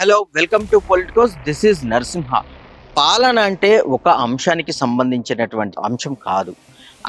Hello welcome to Politicos. This is Narasimha. పాలన అంటే ఒక అంశానికి సంబంధించినటువంటి అంశం కాదు.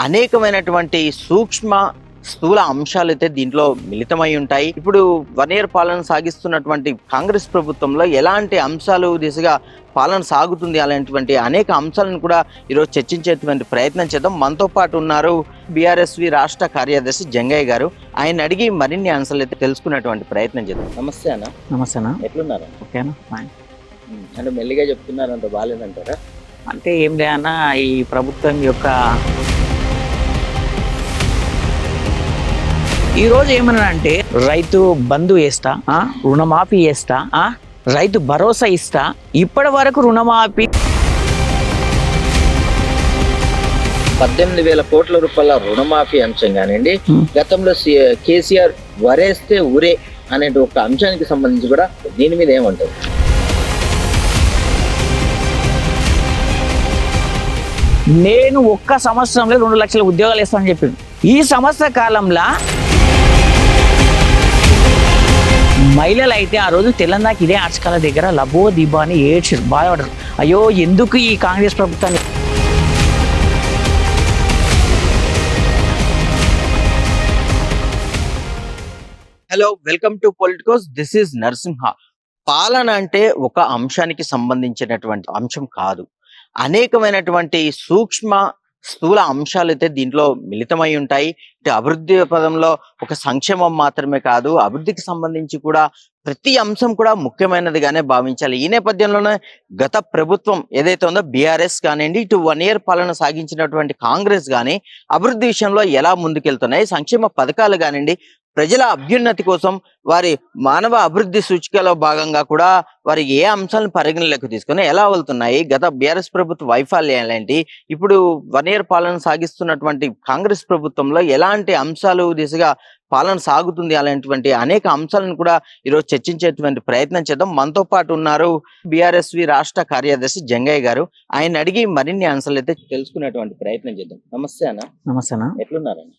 అనేకమైనటువంటి సూక్ష్మ స్థూల అంశాలు అయితే దీంట్లో మిళితమై ఉంటాయి. ఇప్పుడు 1 year పాలన సాగిస్తున్నటువంటి కాంగ్రెస్ ప్రభుత్వంలో ఎలాంటి అంశాలు దిశగా పాలన సాగుతుంది అలాంటివంటి అనేక అంశాలను కూడా ఈరోజు చర్చించేటువంటి ప్రయత్నం చేద్దాం. మనతో పాటు ఉన్నారు బీఆర్ఎస్వి రాష్ట్ర కార్యదర్శి జంగయ్య గారు. ఆయన అడిగి మరిన్ని అంశాలు అయితే తెలుసుకునేటువంటి ప్రయత్నం చేద్దాం. నమస్తే అన్న. నమస్తే అన్న. ఎట్లున్నారు? ఓకేనా, ఫైన్. అంటే మెల్లిగా చెప్తున్నారు, అంత బాగాలేదంటారా? అంటే ఏం లేదన్నా, ఈ ప్రభుత్వం యొక్క ఈరోజు ఏమన్నా అంటే రైతు బంధు వేస్తా, రుణమాఫీ చేస్తా, రైతు భరోసా ఇస్తా. ఇప్పటి వరకు రుణమాఫీ 18,000 కోట్ల రూపాయల రుణమాఫీ అంశం కానివ్వండి, గతంలో కేసీఆర్ వరేస్తే ఊరే అనే ఒక అంశానికి సంబంధించి కూడా దీని మీద ఏమంటారు? నేను ఒక్క సంవత్సరంలో 2 లక్షల ఉద్యోగాలు ఇస్తానని చెప్పిండు. ఈ సంవత్సర కాలంలో మహిళలు అయితే ఆ రోజు తెలంగాణకి ఇదే ఆర్చకాల దగ్గర లబో దిబో అని ఏడ్చారు, బాధపడరు. అయ్యో ఎందుకు ఈ కాంగ్రెస్ ప్రభుత్వాన్ని. Hello welcome to Politicos. This is Narasimha. పాలన అంటే ఒక అంశానికి సంబంధించినటువంటి అంశం కాదు. అనేకమైనటువంటి సూక్ష్మ స్థూల అంశాలు అయితే దీంట్లో మిళితమై ఉంటాయి. ఇటు అభివృద్ధి పదంలో ఒక సంక్షేమం మాత్రమే కాదు, అభివృద్ధికి సంబంధించి కూడా ప్రతి అంశం కూడా ముఖ్యమైనదిగానే భావించాలి. ఈ నేపథ్యంలోనే గత ప్రభుత్వం ఏదైతే ఉందో బీఆర్ఎస్ కానివ్వండి, ఇటు 1 year పాలన సాగించినటువంటి కాంగ్రెస్ కానీ అభివృద్ధి విషయంలో ఎలా ముందుకెళ్తున్నాయి, సంక్షేమ పథకాలు కానివ్వండి, ప్రజల అభ్యున్నతి కోసం వారి మానవ అభివృద్ధి సూచికలో భాగంగా కూడా వారి ఏ అంశాలను పరిగణలోకి తీసుకొని ఎలా వెళ్తున్నాయి, గత బీఆర్ఎస్ ప్రభుత్వ వైఫల్యాలు ఏంటి, ఇప్పుడు 1 year పాలన సాగిస్తున్నటువంటి కాంగ్రెస్ ప్రభుత్వంలో ఎలాంటి అంశాలు దిశగా పాలన సాగుతుంది అలాంటివంటి అనేక అంశాలను కూడా ఈరోజు చర్చించేటువంటి ప్రయత్నం చేద్దాం. మనతో పాటు ఉన్నారు బీఆర్ఎస్వి రాష్ట్ర కార్యదర్శి జంగయ్య గారు. ఆయన అడిగి మరిన్ని అంశాలు అయితే తెలుసుకునేటువంటి ప్రయత్నం చేద్దాం. నమస్తే అన్న. నమస్తే అన్న. ఎట్లున్నారన్న?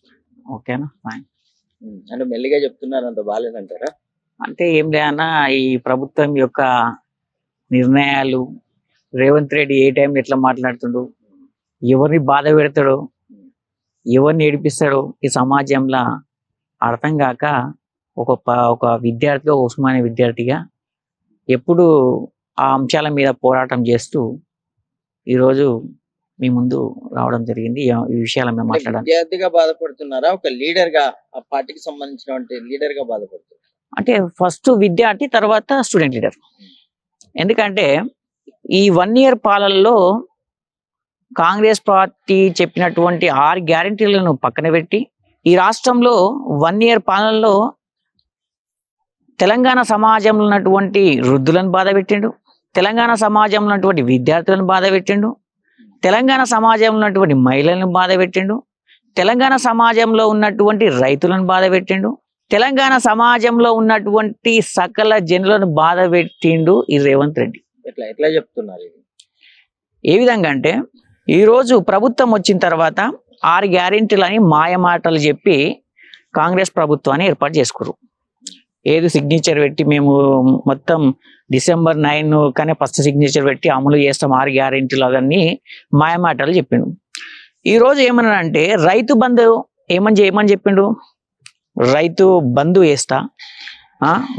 ఓకేనా, ఫైన్. అంటే మెల్లిగా చెప్తున్నారు, అంత బాగాలేదంటారా? అంటే ఏం లేదన్నా, ఈ ప్రభుత్వం యొక్క నిర్ణయాలు, రేవంత్ రెడ్డి ఏ టైంలో ఎట్లా మాట్లాడుతుండు, ఎవరిని బాధ పెడతాడు, ఎవరిని ఏడిపిస్తాడు ఈ సమాజంలో అర్థం కాక ఒక విద్యార్థిగా, ఉస్మానియా విద్యార్థిగా ఎప్పుడు ఆ అంశాల మీద పోరాటం చేస్తూ ఈరోజు మీ ముందు రావడం జరిగింది. ఈ విషయాల మీద మాట్లాడాలి. విద్యార్థిగా బాధపడుతున్నారా, ఒక లీడర్ గా, ఆ పార్టీకి సంబంధించినటువంటి లీడర్ గా బాధపడుతున్నారు? అంటే ఫస్ట్ విద్యార్థి, తర్వాత స్టూడెంట్ లీడర్. ఎందుకంటే ఈ 1 year పాలనలో కాంగ్రెస్ పార్టీ చెప్పినటువంటి 6 గ్యారెంటీలను పక్కన పెట్టి ఈ రాష్ట్రంలో 1 year పాలనలో తెలంగాణ సమాజంలో ఉన్నటువంటి వృద్ధులను బాధ పెట్టిండు, తెలంగాణ సమాజంలో ఉన్నటువంటి విద్యార్థులను బాధ పెట్టిండు, తెలంగాణ సమాజంలో ఉన్నటువంటి మహిళలను బాధ పెట్టిండు, తెలంగాణ సమాజంలో ఉన్నటువంటి రైతులను బాధ పెట్టిండు, తెలంగాణ సమాజంలో ఉన్నటువంటి సకల జనులను బాధ పెట్టిండు ఈ రేవంత్ రెడ్డి. ఎట్లా చెప్తున్నారు? ఏ విధంగా అంటే, ఈరోజు ప్రభుత్వం వచ్చిన తర్వాత 6 గ్యారెంటీలని మాయమాటలు చెప్పి కాంగ్రెస్ ప్రభుత్వాన్ని ఏర్పాటు చేసుకురు. ఏది సిగ్నేచర్ పెట్టి మేము మొత్తం December 9 కానీ ఫస్ట్ సిగ్నేచర్ పెట్టి అమలు చేస్తాం 6 గ్యారెంటీలు, అవన్నీ మాయమాటలు చెప్పిండు. ఈరోజు ఏమన్నా అంటే రైతు బంధు ఏమని చెప్పిండు, రైతు బంధు వేస్తా,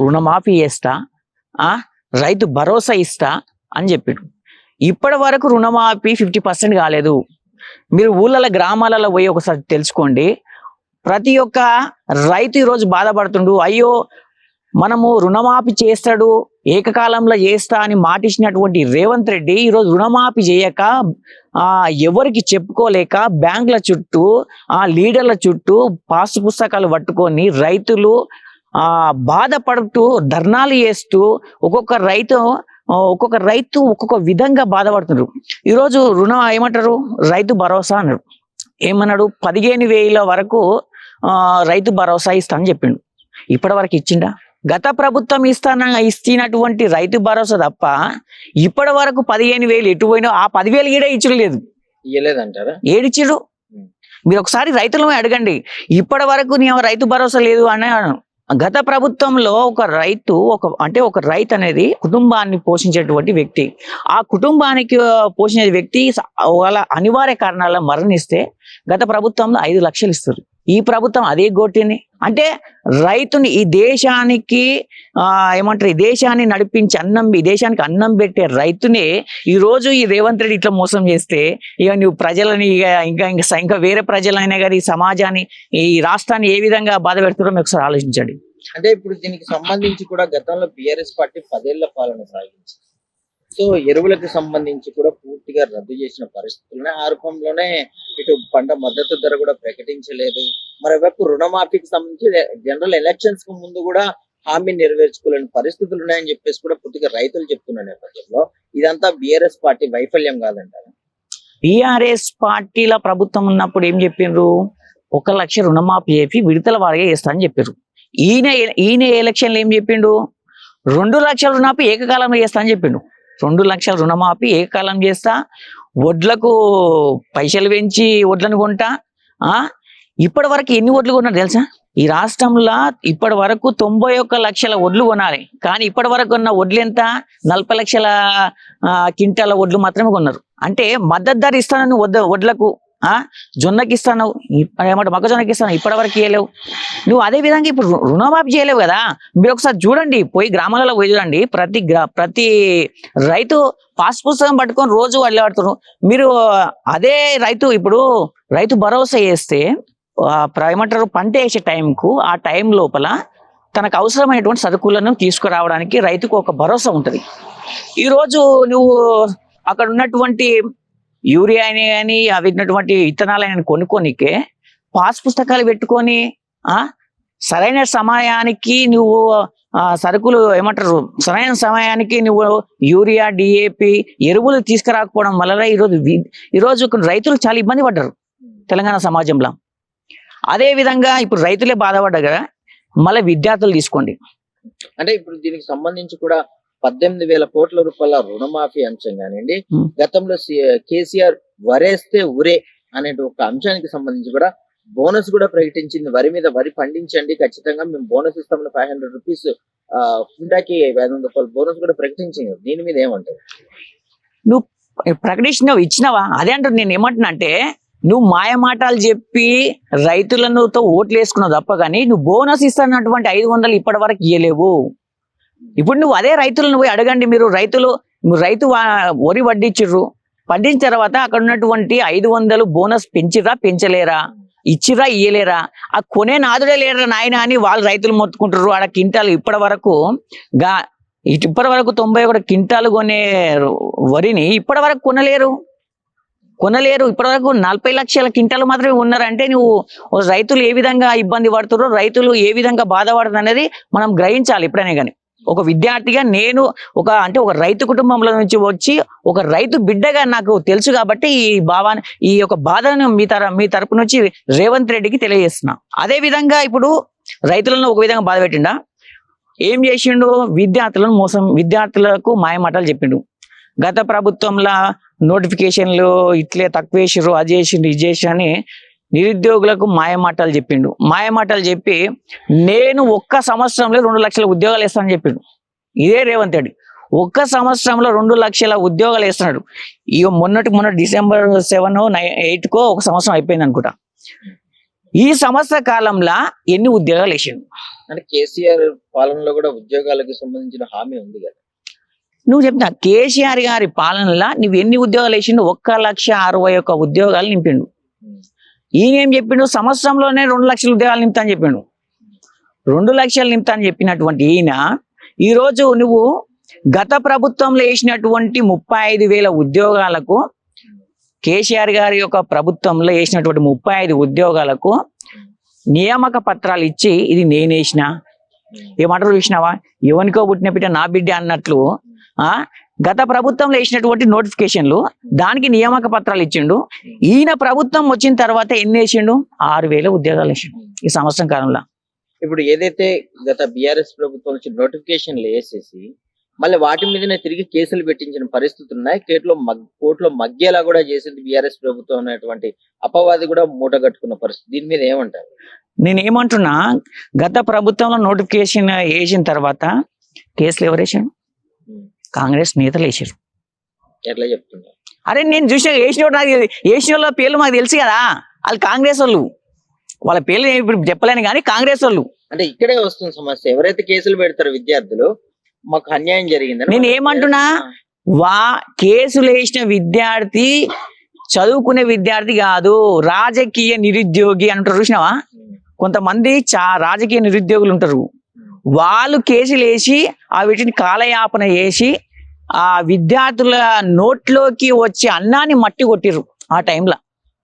రుణమాఫీ చేస్తా, రైతు భరోసా ఇస్తా అని చెప్పిండు. ఇప్పటి వరకు రుణమాఫీ 50% కాలేదు. మీరు ఊళ్ళ గ్రామాలలో పోయి ఒకసారి తెలుసుకోండి. ప్రతి ఒక్క రైతు ఈరోజు బాధపడుతుండు. అయ్యో మనము రుణమాఫీ చేస్తాడు, ఏకకాలంలో చేస్తా అని మాటిచ్చినటువంటి రేవంత్ రెడ్డి ఈరోజు రుణమాఫీ చేయక, ఎవరికి చెప్పుకోలేక బ్యాంకుల చుట్టూ, లీడర్ల చుట్టూ పాసు పుస్తకాలు పట్టుకొని రైతులు బాధపడుతూ ధర్నాలు చేస్తూ ఒక్కొక్క రైతు ఒక్కొక్క విధంగా బాధపడుతున్నారు. ఈరోజు ఏమంటారు, రైతు భరోసా అన్నాడు. ఏమన్నాడు, 15,000 వరకు రైతు భరోసా ఇస్తా అని చెప్పిండు. ఇప్పటి వరకు ఇచ్చిండా? గత ప్రభుత్వం ఇచ్చినటువంటి రైతు భరోసా తప్ప ఇప్పటి వరకు 15,000 ఎటు పోయినా ఆ 10,000 కూడా ఇచ్చలేదు. ఏడిచ్చిడు. మీరు ఒకసారి రైతులమే అడగండి. ఇప్పటి వరకు నీ రైతు భరోసా లేదు అని గత ప్రభుత్వంలో ఒక రైతు ఒక రైతు అనేది కుటుంబాన్ని పోషించేటువంటి వ్యక్తి. ఆ కుటుంబానికి పోషించే వ్యక్తి వాళ్ళ అనివార్య కారణాల మరణిస్తే గత ప్రభుత్వంలో 5 లక్షలు ఇస్తారు. ఈ ప్రభుత్వం అదే గొట్టింది. అంటే రైతుని ఈ దేశానికి ఏమంటారు, ఈ దేశాన్ని నడిపించి ఈ దేశానికి అన్నం పెట్టే రైతునే ఈ రోజు ఈ రేవంత్ రెడ్డి ఇట్లా మోసం చేస్తే ఇక నువ్వు ప్రజలని ఇంకా వేరే ప్రజలైనా కానీ ఈ సమాజాన్ని ఈ రాష్ట్రాన్ని ఏ విధంగా బాధ పెడుతున్నారో మీరు ఒకసారి ఆలోచించండి. అంటే ఇప్పుడు దీనికి సంబంధించి కూడా గతంలో బీఆర్ఎస్ పార్టీ 10 ఏళ్ల పాలన సాగించింది. సో ఎరువులకు సంబంధించి కూడా పూర్తిగా రద్దు చేసిన పరిస్థితులనే ఆ రూపంలోనే ఇటు పంట మద్దతు ధర కూడా ప్రకటించలేదు. మరోవైపు రుణమాఫీకి సంబంధించి జనరల్ ఎలక్షన్స్ కు ముందు కూడా హామీ నెరవేర్చుకోలేని పరిస్థితులు ఉన్నాయని చెప్పేసి కూడా పూర్తిగా రైతులు చెప్తున్న నేపథ్యంలో ఇదంతా బీఆర్ఎస్ పార్టీ వైఫల్యం కాదంటారు. బీఆర్ఎస్ పార్టీల ప్రభుత్వం ఉన్నప్పుడు ఏం చెప్పిండ్రు, 1 లక్ష రుణమాఫీ చేసి విడతల వారిగా చేస్తా అని చెప్పారు. ఈయన ఎలక్షన్లు ఏం చెప్పిండు, 2 లక్షల రుణమాఫీ ఏకకాలంలో చేస్తా అని చెప్పిండు. 2 లక్షల రుణమాఫీ ఏకకాలం చేస్తా, వడ్లకు పైసలు పెంచి వడ్లను కొంటా. ఇప్పటి వరకు ఎన్ని వడ్లు కొన్నారు తెలుసా? ఈ రాష్ట్రంలో ఇప్పటి వరకు 91 లక్షల వడ్లు కొనాలి. కానీ ఇప్పటి వరకు ఉన్న వడ్లు ఎంత? 40 లక్షల క్వింటాల వడ్లు మాత్రమే కొన్నారు. అంటే మద్దతు ధర ఇస్తాను వడ్లకు, జొన్నకి ఇస్తాను, ఏమంటే మొక్కజొన్నకి ఇస్తాను, ఇప్పటి వరకు చేయలేవు. నువ్వు అదే విధంగా ఇప్పుడు రుణమాఫీ చేయలేవు కదా. మీరు ఒకసారి చూడండి, పోయి గ్రామాలలో పోయి చూడండి, ప్రతి రైతు పాస్ పుస్తకం పట్టుకొని రోజు వడ్లాడుతున్నారు. మీరు అదే ఇప్పుడు రైతు భరోసా చేస్తే ఏమంటారు, పంట వేసే టైంకు ఆ టైం లోపల తనకు అవసరమైనటువంటి సరుకులను తీసుకురావడానికి రైతుకు ఒక భరోసా ఉంటుంది. ఈరోజు నువ్వు అక్కడ ఉన్నటువంటి యూరియాని కానీ అవి ఉన్నటువంటి విత్తనాలని కొనుక్కోనికే పాస్ పుస్తకాలు పెట్టుకొని సరైన సమయానికి నువ్వు సరుకులు ఏమంటారు, సరైన సమయానికి నువ్వు యూరియా, డిఏపి ఎరువులు తీసుకురాకపోవడం వల్ల ఈరోజు రైతులు చాలా ఇబ్బంది పడ్డారు తెలంగాణ సమాజంలో. అదే విధంగా ఇప్పుడు రైతులే బాధపడ్డారు కదా, మళ్ళీ విద్యార్థులు తీసుకోండి. అంటే ఇప్పుడు దీనికి సంబంధించి కూడా 18,000 కోట్ల రూపాయల రుణమాఫీ అంశం కానివ్వండి, గతంలో కేసీఆర్ వరేస్తే ఉరే అనే ఒక అంశానికి సంబంధించి కూడా బోనస్ కూడా ప్రకటించింది. వరి పండించండి, ఖచ్చితంగా మేము బోనస్ ఇస్తామని 500 రూపీస్ క్వింటాకి 500 రూపాయలు బోనస్ కూడా ప్రకటించింది. దీని మీద ఏమంటారు? నువ్వు ప్రకటించినావు, ఇచ్చినావా? అదే అంటారు. నేను ఏమంటున్నా అంటే, నువ్వు మాయమాటాలు చెప్పి రైతులతో ఓట్లు వేసుకున్నావు తప్ప కానీ నువ్వు బోనస్ ఇస్తున్నటువంటి 500 ఇప్పటి వరకు ఇయ్యలేవు. ఇప్పుడు నువ్వు అదే రైతులను పోయి అడగండి. రైతు వరి వడ్డించిర్రు, పండించిన తర్వాత అక్కడ ఉన్నటువంటి 500 బోనస్ పెంచిరా పెంచలేరా, ఇచ్చిరా ఇయ్యలేరా, ఆ కొనే నాదుడే లేరా నాయన అని వాళ్ళు రైతులు మొత్తుకుంటారు. ఆడ కింటాలు ఇప్పటి వరకు 91 కింటాలు కొనే వరిని ఇప్పటి వరకు కొనలేరు. ఇప్పటి వరకు 40 లక్షల క్వింటాలు మాత్రమే ఉన్నారంటే నువ్వు రైతులు ఏ విధంగా ఇబ్బంది పడుతుర్రో, రైతులు ఏ విధంగా బాధపడుతుంది అనేది మనం గ్రహించాలి. ఎప్పుడైనా కానీ ఒక విద్యార్థిగా నేను ఒక రైతు కుటుంబంలో నుంచి వచ్చి ఒక రైతు బిడ్డగా నాకు తెలుసు కాబట్టి ఈ యొక్క బాధను మీ తరపు నుంచి రేవంత్ రెడ్డికి తెలియజేస్తున్నా. అదే విధంగా ఇప్పుడు రైతులను ఒక విధంగా బాధ పెట్టిండా, ఏం చేసిండు, విద్యార్థులకు మాయమాటలు చెప్పిండు. గత ప్రభుత్వంలో నోటిఫికేషన్లు ఇట్లే తక్కువ వేసిర్రు, అది చేసిండు, ఇది చేసి అని నిరుద్యోగులకు మాయమాటలు చెప్పిండు. మాయమాటలు చెప్పి నేను 1 సంవత్సరంలో 2 లక్షల ఉద్యోగాలు వేస్తానని చెప్పిండు. ఇదే రేవంత్ రెడ్డి 1 సంవత్సరంలో 2 లక్షల ఉద్యోగాలు వేస్తున్నాడు. ఇక మొన్నటి డిసెంబర్ 7, 8 1 సంవత్సరం అయిపోయింది అనుకుంటా. ఈ సంవత్సర కాలంలో ఎన్ని ఉద్యోగాలు వేసిండు? అంటే కేసీఆర్ పాలనలో కూడా ఉద్యోగాలకు సంబంధించిన హామీ ఉంది కదా. నువ్వు చెప్తా, కేసీఆర్ గారి పాలనలో నువ్వు ఎన్ని ఉద్యోగాలు వేసిండు? 1,61,000 ఉద్యోగాలు నింపిండు. ఈయన ఏం చెప్పిండు, సంవత్సరంలోనే 2 లక్షల ఉద్యోగాలు నింపుతా అని చెప్పిండు. 2 లక్షలు నింపుతా అని చెప్పినటువంటి ఈయన ఈరోజు నువ్వు గత ప్రభుత్వంలో వేసినటువంటి 35,000 ఉద్యోగాలకు, కేసీఆర్ గారి యొక్క ప్రభుత్వంలో వేసినటువంటి 35 ఉద్యోగాలకు నియామక పత్రాలు ఇచ్చి ఇది నేను వేసిన, ఏమంటారు చూసినావా, ఎవరికో పుట్టిన బిడ్డ నా బిడ్డ అన్నట్లు గత ప్రభుత్వంలో వేసినటువంటి నోటిఫికేషన్లు దానికి నియామక పత్రాలు ఇచ్చిండు. ఈయన ప్రభుత్వం వచ్చిన తర్వాత ఎన్ని వేసిండు? 6,000 ఉద్యోగాలు వేసిండు ఈ సంవత్సరం కాలంలో. ఇప్పుడు ఏదైతే గత బీఆర్ఎస్ ప్రభుత్వం నుంచి నోటిఫికేషన్లు వేసేసి మళ్ళీ వాటి మీదనే తిరిగి కేసులు పెట్టించిన పరిస్థితులు ఉన్నాయి. కోర్టులో మగ్గేలా కూడా చేసింది బీఆర్ఎస్ ప్రభుత్వం అనేటువంటి అపవాది కూడా మూటగట్టుకున్న పరిస్థితి. దీని మీద ఏమంటారు? నేను ఏమంటున్నా, గత ప్రభుత్వంలో నోటిఫికేషన్ వేసిన తర్వాత కేసులు ఎవరు వేసారు? కాంగ్రెస్ నేతలు వేసారు. ఎట్లా చెప్తున్నారు? అరే నేను చూసిన వేసిన వాళ్ళ పేర్లు మాకు తెలుసు కదా, వాళ్ళు కాంగ్రెస్ వాళ్ళు. వాళ్ళ పేర్లు నేను ఇప్పుడు చెప్పలేను కానీ కాంగ్రెస్ వాళ్ళు. అంటే ఇక్కడే వస్తుంది సమస్య. ఎవరైతే కేసులు పెడతారో విద్యార్థులు మాకు అన్యాయం జరిగిందని. నేను ఏమంటున్నా, కేసులు వేసిన విద్యార్థి చదువుకునే విద్యార్థి కాదు, రాజకీయ నిరుద్యోగి అంటారు చూసినావా? కొంతమంది రాజకీయ నిరుద్యోగులు ఉంటారు, వాళ్ళు కేసులు వేసి వీటిని కాలయాపన చేసి ఆ విద్యార్థుల నోట్లోకి వచ్చి అన్నాన్ని మట్టి కొట్టిరు ఆ టైంలో.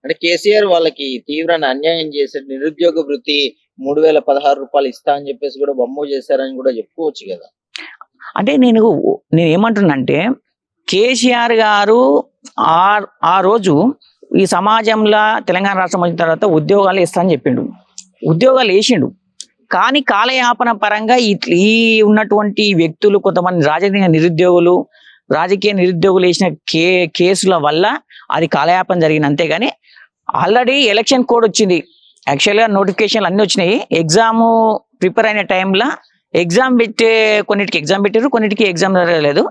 అంటే కేసీఆర్ వాళ్ళకి తీవ్ర అన్యాయం చేశారు. నిరుద్యోగ వృత్తి 3016 రూపాయలు ఇస్తా అని చెప్పేసి కూడా బొమ్మ చేశారని కూడా చెప్పుకోవచ్చు కదా. అంటే నేను ఏమంటున్నానంటే, కేసీఆర్ గారు ఆ రోజు ఈ సమాజంలో తెలంగాణ రాష్ట్రం వచ్చిన తర్వాత ఉద్యోగాలు ఇస్తా అని చెప్పిండు, ఉద్యోగాలు వేసిండు. కానీ కాలయాపన పరంగా ఈ ఉన్నటువంటి వ్యక్తులు, కొంతమంది రాజకీయ నిరుద్యోగులు వేసిన కేసుల వల్ల అది కాలయాపన జరిగింది. అంతేగాని ఆల్రెడీ ఎలక్షన్ కోడ్ వచ్చింది, యాక్చువల్గా నోటిఫికేషన్లు అన్నీ వచ్చినాయి. ఎగ్జామ్ ప్రిపేర్ అయిన టైంలో ఎగ్జామ్ కొన్నిటికి ఎగ్జామ్ పెట్టారు, కొన్నిటికి ఎగ్జామ్ జరగలేదు.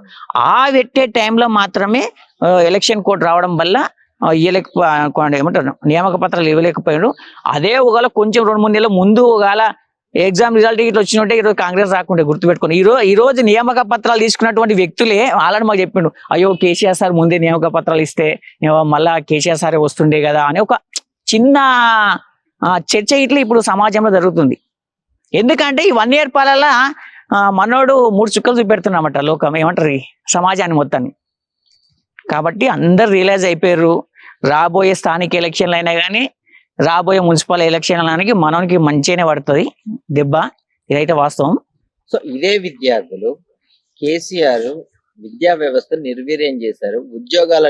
పెట్టే టైంలో మాత్రమే ఎలక్షన్ కోడ్ రావడం వల్ల ఏమంటారు నియామక పత్రాలు ఇవ్వలేకపోయాడు. అదే ఒకవేళ కొంచెం 2-3 నెలల ముందు ఒకవేళ ఎగ్జామ్ రిజల్ట్ ఇట్లా వచ్చినట్టే ఈరోజు కాంగ్రెస్ రాకుంటే గుర్తుపెట్టుకుని ఈ రోజు నియామక పత్రాలు తీసుకున్నటువంటి వ్యక్తులే ఆల్రెడీ మాకు చెప్పిండు, అయ్యో కేసీఆర్ సార్ ముందే నియామక పత్రాలు ఇస్తే మళ్ళా కేసీఆర్ సారే వస్తుండే కదా అని ఒక చిన్న చర్చ ఇట్లా ఇప్పుడు సమాజంలో జరుగుతుంది. ఎందుకంటే ఈ 1 year పాలన మనోడు 3 చుక్కలు చూపెడుతున్నమాట లోకం, ఏమంటారు సమాజాన్ని మొత్తాన్ని. కాబట్టి అందరు రియలైజ్ అయిపోయారు, రాబోయే స్థానిక ఎలక్షన్లు అయినా కానీ రాబోయే మున్సిపల్ ఎలక్షన్లకి మనోనికి మంచిగానే పడుతుంది దెబ్బ, ఇదైతే వాస్తవం. సో ఇదే విద్యార్థులు కేసీఆర్ విద్యా వ్యవస్థ నిర్వీర్యం చేశారు, ఉద్యోగాల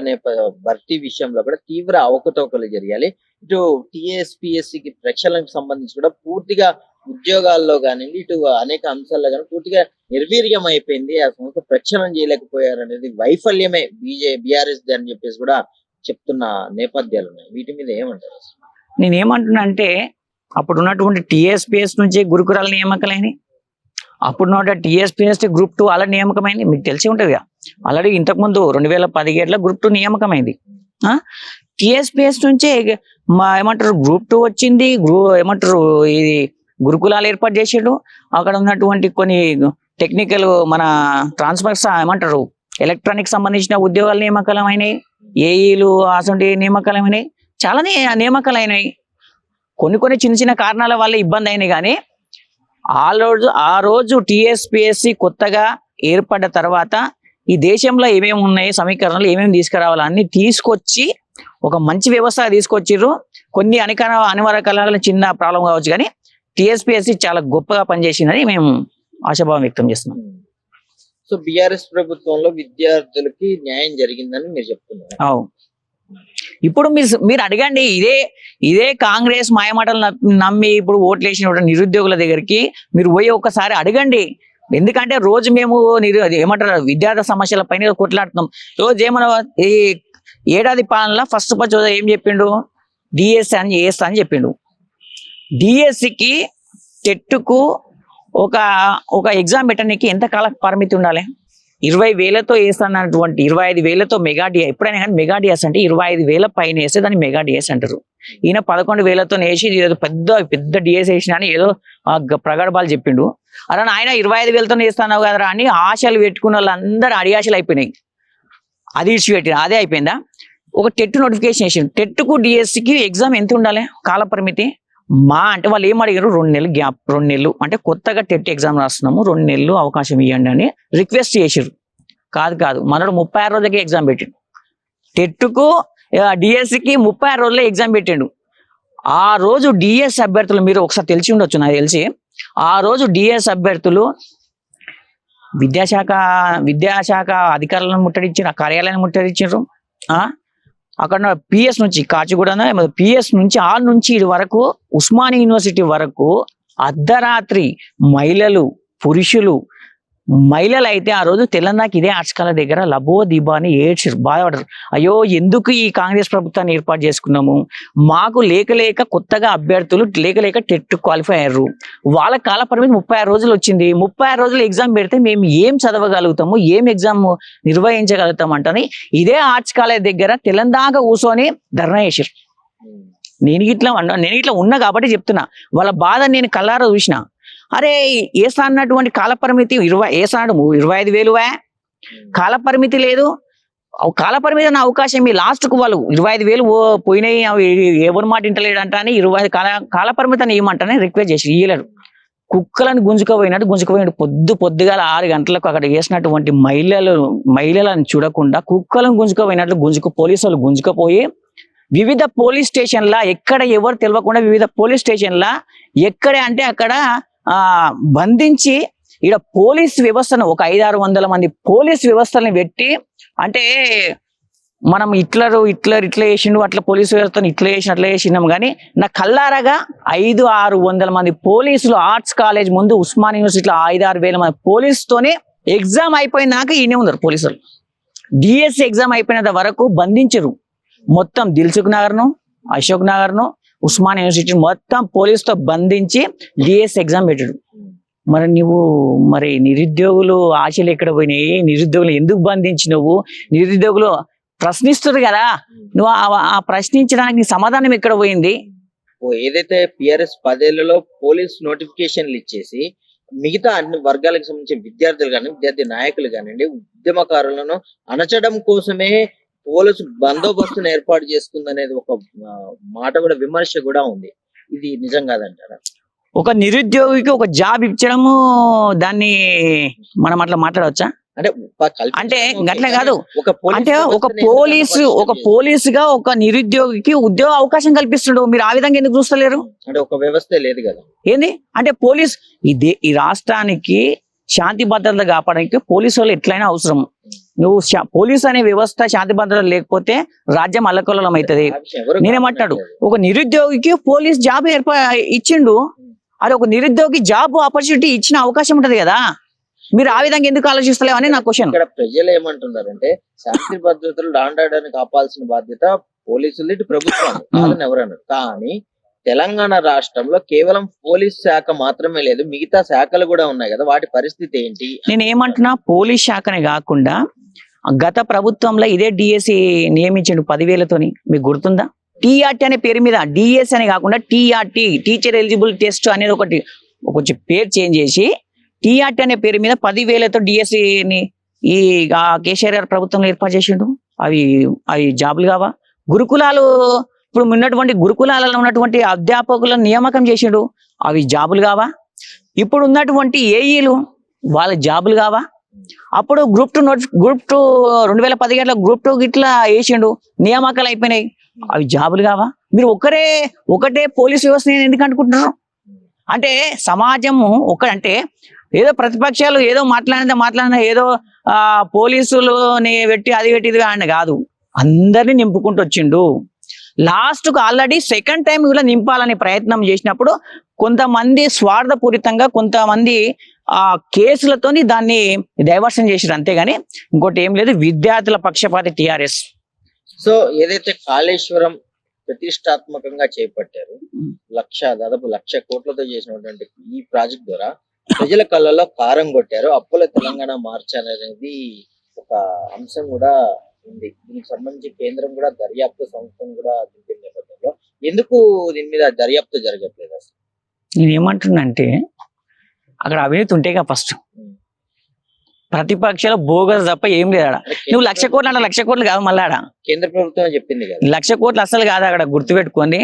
భర్తీ విషయంలో కూడా తీవ్ర అవకతవకలు జరిగాలి. ఇటు టీఎస్పీఎస్సీకి ప్రక్షాళనకు సంబంధించి కూడా పూర్తిగా ఉద్యోగాల్లో కానివ్వండి, ఇటు అనేక అంశాల్లో కానీ పూర్తిగా నిర్వీర్యం అయిపోయింది. ఆ సంస్థ ప్రక్షాళన చేయలేకపోయారు అనేది వైఫల్యమే బీఆర్ఎస్ అని చెప్పేసి కూడా చెప్తున్న నేపథ్యాలు ఉన్నాయి. వీటి మీద ఏమంటారు? నేనేమంటున్నా అంటే, అప్పుడు ఉన్నటువంటి టీఎస్పీఎస్ నుంచి గురుకులాల నియామకాలైనవి, అప్పుడు టీఎస్పీఎస్ Group 2 అలా నియామకమైంది, మీకు తెలిసి ఉంటుంది కదా. ఆల్రెడీ ఇంతకుముందు 2017లో Group 2 నియామకమైంది. టీఎస్పీఎస్ నుంచే ఏమంటారు Group 2 వచ్చింది, ఏమంటారు ఇది గురుకులాలు ఏర్పాటు చేసాడు. అక్కడ ఉన్నటువంటి కొన్ని టెక్నికల్ మన ట్రాన్స్ఫర్స్ ఏమంటారు ఎలక్ట్రానిక్ సంబంధించిన ఉద్యోగాల నియామకాలమైనవి, ఏఈలు అసలు నియామకాలమైనవి, చాలానే నియామకాలు అయినాయి. కొన్ని చిన్న చిన్న కారణాల వల్ల ఇబ్బంది అయినాయి. కానీ ఆ రోజు టీఎస్పీఎస్సీ కొత్తగా ఏర్పడ్డ తర్వాత ఈ దేశంలో ఏమేమి ఉన్నాయి, సమీకరణలు ఏమేమి తీసుకురావాలి అన్ని తీసుకొచ్చి ఒక మంచి వ్యవస్థ తీసుకొచ్చిర్రు. కొన్ని అనివార్య చిన్న ప్రాబ్లం కావచ్చు, కానీ టీఎస్పీఎస్సీ చాలా గొప్పగా పనిచేసిందని మేము ఆశాభావం వ్యక్తం చేస్తున్నాం. సో బీఆర్ఎస్ ప్రభుత్వంలో విద్యార్థులకి న్యాయం జరిగిందని మీరు చెప్తున్నారు. ఇప్పుడు మీరు అడగండి, ఇదే కాంగ్రెస్ మాయమాటలు నమ్మి ఇప్పుడు ఓట్లు వేసిన నిరుద్యోగుల దగ్గరికి మీరు పోయి ఒకసారి అడగండి. ఎందుకంటే రోజు మేము ఏమంటారు విద్యార్థి సమస్యల పైన కొట్లాడుతున్నాం. రోజు ఏమన్నా ఈ ఏడాది పాలనలో ఫస్ట్ ఏం చెప్పిండు, డిఎస్ అని చేస్తా అని చెప్పిండు. డిఎస్సికి టెట్కు ఒక ఎగ్జామ్ పెట్టడానికి ఎంత కాల పరిమితి ఉండాలి? 20,000తో వేస్తానటువంటి 25,000తో మెగా డిఎస్, ఎప్పుడైనా కానీ మెగా డిఎస్ అంటే 25,000 పైన వేస్తే దాన్ని మెగా డిఎస్ అంటారు. ఈయన 11,000తో వేసి ఏదో పెద్ద డిఎస్ వేసిన అని ఏదో ప్రగడబాలు చెప్పిండు. అలా ఆయన 25,000తో వేస్తాను కదరా అని ఆశలు పెట్టుకున్న వాళ్ళందరూ అడియాశలు అయిపోయినాయి. అది ఇచ్చిపెట్టిన అదే అయిపోయిందా? ఒక టెట్ నోటిఫికేషన్ వేసిండు. టెట్కు డిఎస్సికి ఎగ్జామ్ ఎంత ఉండాలి కాల పరిమితి? అంటే వాళ్ళు ఏం అడిగారు, 2 నెలలు గ్యాప్, 2 నెలలు అంటే కొత్తగా టెట్ ఎగ్జామ్ రాస్తున్నాము, 2 నెలలు అవకాశం ఇవ్వండి అని రిక్వెస్ట్ చేసిరు. కాదు మనడు 36 రోజులకి ఎగ్జామ్ పెట్టిండు. టెట్కు డిఎస్సికి 36 రోజులే ఎగ్జామ్ పెట్టిండు. ఆ రోజు డిఎస్ అభ్యర్థులు మీరు ఒకసారి తెలిసి ఉండొచ్చు, నాకు తెలిసి ఆ రోజు డిఎస్ అభ్యర్థులు విద్యాశాఖ అధికారులను ముట్టడించారు, ఆ కార్యాలయాన్ని ముట్టడించారు. అక్కడ పిఎస్ నుంచి కాచిగూడ పిఎస్ నుంచి ఆ నుంచి ఇది వరకు ఉస్మానియా యూనివర్సిటీ వరకు అర్ధరాత్రి మహిళలు పురుషులు మహిళలు అయితే ఆ రోజు తెలంగాణకి ఇదే ఆర్ట్స్కాల దగ్గర లబో దిబా అని ఏడ్చారు, బాధపడరు. అయ్యో ఎందుకు ఈ కాంగ్రెస్ ప్రభుత్వాన్ని ఏర్పాటు చేసుకున్నాము, మాకు లేక కొత్తగా అభ్యర్థులు లేక టెట్ క్వాలిఫై అయ్యారు, వాళ్ళ కాల పరిమితి 36 రోజులు వచ్చింది, 36 రోజులు ఎగ్జామ్ పెడితే మేము ఏం చదవగలుగుతాము, ఏం ఎగ్జామ్ నిర్వహించగలుగుతాం అంటని ఇదే ఆర్ట్స్ కాలేజ్ దగ్గర తెలంగాణ కూర్చొని ధర్నా చేశారు. నేను ఇట్లా ఉన్నా కాబట్టి చెప్తున్నా, వాళ్ళ బాధ నేను కళ్ళారా చూసిన. అరే ఏసా అన్నటువంటి కాలపరిమితి 25,000 కాలపరిమితి లేదు, కాలపరిమితి అన్న అవకాశం మీ లాస్ట్కు వాళ్ళు 25,000 పోయినాయి, ఎవరి మాట ఇంటలేడంట అని 20 కాలపరిమితి అని ఏమంటానే రిక్వెస్ట్ చేసి ఇయ్యలేరు. కుక్కలను గుంజుకుపోయినట్టు పొద్దుగాల 6 గంటలకు అక్కడ వేసినటువంటి మహిళలను చూడకుండా కుక్కలను గుంజుకుపోయినట్లు పోలీసు వాళ్ళు గుంజుకుపోయి వివిధ పోలీస్ స్టేషన్ల ఎక్కడ ఎవరు తెలియకుండా వివిధ పోలీస్ స్టేషన్ల ఎక్కడే అంటే అక్కడ బంధించి ఇక్కడ పోలీస్ వ్యవస్థను ఒక 500-600 మంది పోలీస్ వ్యవస్థలను పెట్టి, అంటే మనం ఇట్లా చేసిండు అట్లా పోలీసు వ్యవస్థను ఇట్లా చేసినాం కానీ నా కల్లారగా 500-600 మంది పోలీసులు ఆర్ట్స్ కాలేజ్ ముందు ఉస్మాన్ యూనివర్సిటీలో 5,000-6,000 మంది పోలీసుతోనే ఎగ్జామ్ అయిపోయినాక ఈయనే ఉన్నారు పోలీసులు. డిఎస్సి ఎగ్జామ్ అయిపోయినంత వరకు బంధించరు. మొత్తం దిల్సుఖ్ నగర్ను, అశోక్ నగర్ను, ఉస్మాన్ యూనివర్సిటీ మొత్తం పోలీసుతో బంధించి డిఎస్ ఎగ్జామ్ పెట్టాడు. మరి నిరుద్యోగులు ఆశలు ఎక్కడ పోయినాయి, నిరుద్యోగులు ఎందుకు బంధించినవు, నిరుద్యోగులు ప్రశ్నిస్తారు కదా, నువ్వు ఆ ప్రశ్నించడానికి నీ సమాధానం ఎక్కడ పోయింది? ఏదైతే పిఆర్ఎస్ 10 ఏళ్లలో పోలీస్ నోటిఫికేషన్లు ఇచ్చేసి మిగతా అన్ని వర్గాలకు సంబంధించిన విద్యార్థులు కానీ విద్యార్థి నాయకులు కానివ్వండి ఉద్యమకారులను అణచడం కోసమే పోలీసు బందోబస్తును ఏర్పాటు చేసుకుందనేది ఒక మాట కూడా విమర్శ కూడా ఉంది. ఇది నిజం కాదంటారా? ఒక నిరుద్యోగికి ఒక జాబ్ ఇచ్చడము దాన్ని మనం అట్లా మాట్లాడవచ్చా? అంటే గట్ల కాదు, అంటే ఒక పోలీసుగా ఒక నిరుద్యోగికి ఉద్యోగ అవకాశం కల్పిస్తున్నాడు, మీరు ఆ విధంగా ఎందుకు చూస్తలేరు? అంటే ఒక వ్యవస్థ లేదు కదా ఏంది అంటే పోలీస్ ఈ రాష్ట్రానికి శాంతి భద్రత కాపాడడానికి పోలీసు వాళ్ళు ఎట్లయినా అవసరం. నువ్వు పోలీస్ అనే వ్యవస్థ శాంతి భద్రత లేకపోతే రాజ్యం అల్లకల్లోలం అవుతుంది. నేనేమంటాడు, ఒక నిరుద్యోగికి పోలీస్ జాబ్ ఇచ్చిండు, అది ఒక నిరుద్యోగి జాబ్ ఆపర్చునిటీ ఇచ్చిన అవకాశం ఉంటది కదా, మీరు ఆ విధంగా ఎందుకు ఆలోచిస్తలేవని నా క్వశ్చన్. ఇక్కడ ప్రజలు ఏమంటున్నారంటే శాంతి భద్రతలు డాండాడని కాపాల్సిన బాధ్యత పోలీసులు, ఇటు ప్రభుత్వం ఎవరన్నారు. కానీ తెలంగాణ రాష్ట్రంలో కేవలం పోలీస్ శాఖ మాత్రమే లేదు, మిగతా శాఖలు కూడా ఉన్నాయి కదా, వాటి పరిస్థితి ఏంటి? నేను ఏమంటున్నా, పోలీస్ శాఖనే కాకుండా గత ప్రభుత్వంలో ఇదే డిఎస్సి నియమించండు 10,000తోని, మీకు గుర్తుందా? టీఆర్టీ అనే పేరు మీద డిఎస్సి అని కాకుండా టీఆర్టీ, టీచర్ ఎలిజిబుల్ టెస్ట్ అనేది కొంచెం పేరు చేంజ్ చేసి టీఆర్టీ అనే పేరు మీద 10,000తో డిఎస్సిని ఈ కేసీఆర్ గారు ప్రభుత్వంలో ఏర్పాటు చేసిండు. అవి జాబులు కావా? గురుకులాలు, ఇప్పుడు ఉన్నటువంటి గురుకులాలలో ఉన్నటువంటి అధ్యాపకులను నియామకం చేసిండు, అవి జాబులు కావా? ఇప్పుడు ఉన్నటువంటి ఏఈలు వాళ్ళ జాబులు కావా? అప్పుడు గ్రూప్ 2 2017 గ్రూప్ 2 ఇట్లా వేసిండు, నియామకాలు అయిపోయినాయి, అవి జాబులు కావా? మీరు ఒకటే పోలీస్ వ్యవస్థ ఎందుకు అనుకుంటున్నారు? అంటే సమాజము అంటే ఏదో ప్రతిపక్షాలు ఏదో మాట్లాడినా ఏదో పోలీసులని పెట్టి అది పెట్టి ఇది అని కాదు, అందరినీ నింపుకుంటూ వచ్చిండు. లాస్ట్కు ఆల్రెడీ సెకండ్ టైం కూడా నింపాలనే ప్రయత్నం చేసినప్పుడు కొంతమంది స్వార్థపూరితంగా కొంతమంది కేసులతోని దాన్ని డైవర్షన్ చేసారు, అంతేగాని ఇంకోటి ఏం లేదు. విద్యార్థుల పక్షపాతి టిఆర్ఎస్. సో ఏదైతే కాళేశ్వరం ప్రతిష్టాత్మకంగా చేపట్టారు, దాదాపు 1,00,000 కోట్లతో చేసినటువంటి ఈ ప్రాజెక్ట్ ద్వారా ప్రజల కళ్ళలో కారం కొట్టారు, అప్పుల తెలంగాణ మార్చాలనేది ఒక అంశం కూడా ఉంది. దీనికి సంబంధించి కేంద్రం కూడా దర్యాప్తు సంస్థను కూడా దింపిన నేపథ్యంలో ఎందుకు దీని మీద దర్యాప్తు జరగట్లేదు? అసలు నేను ఏమంటున్నా అంటే అక్కడ అవినీతి ఉంటేగా ఫస్ట్, ప్రతిపక్షాలు బోగస్ తప్ప ఏం లేదు. ఆడ నువ్వు 1,00,000 కోట్లు అంటే 1,00,000 కోట్లు కాదు, మళ్ళీ ఆడ కేంద్ర ప్రభుత్వం చెప్పింది కదా 1,00,000 కోట్లు అసలు కాదు. అక్కడ గుర్తుపెట్టుకోండి,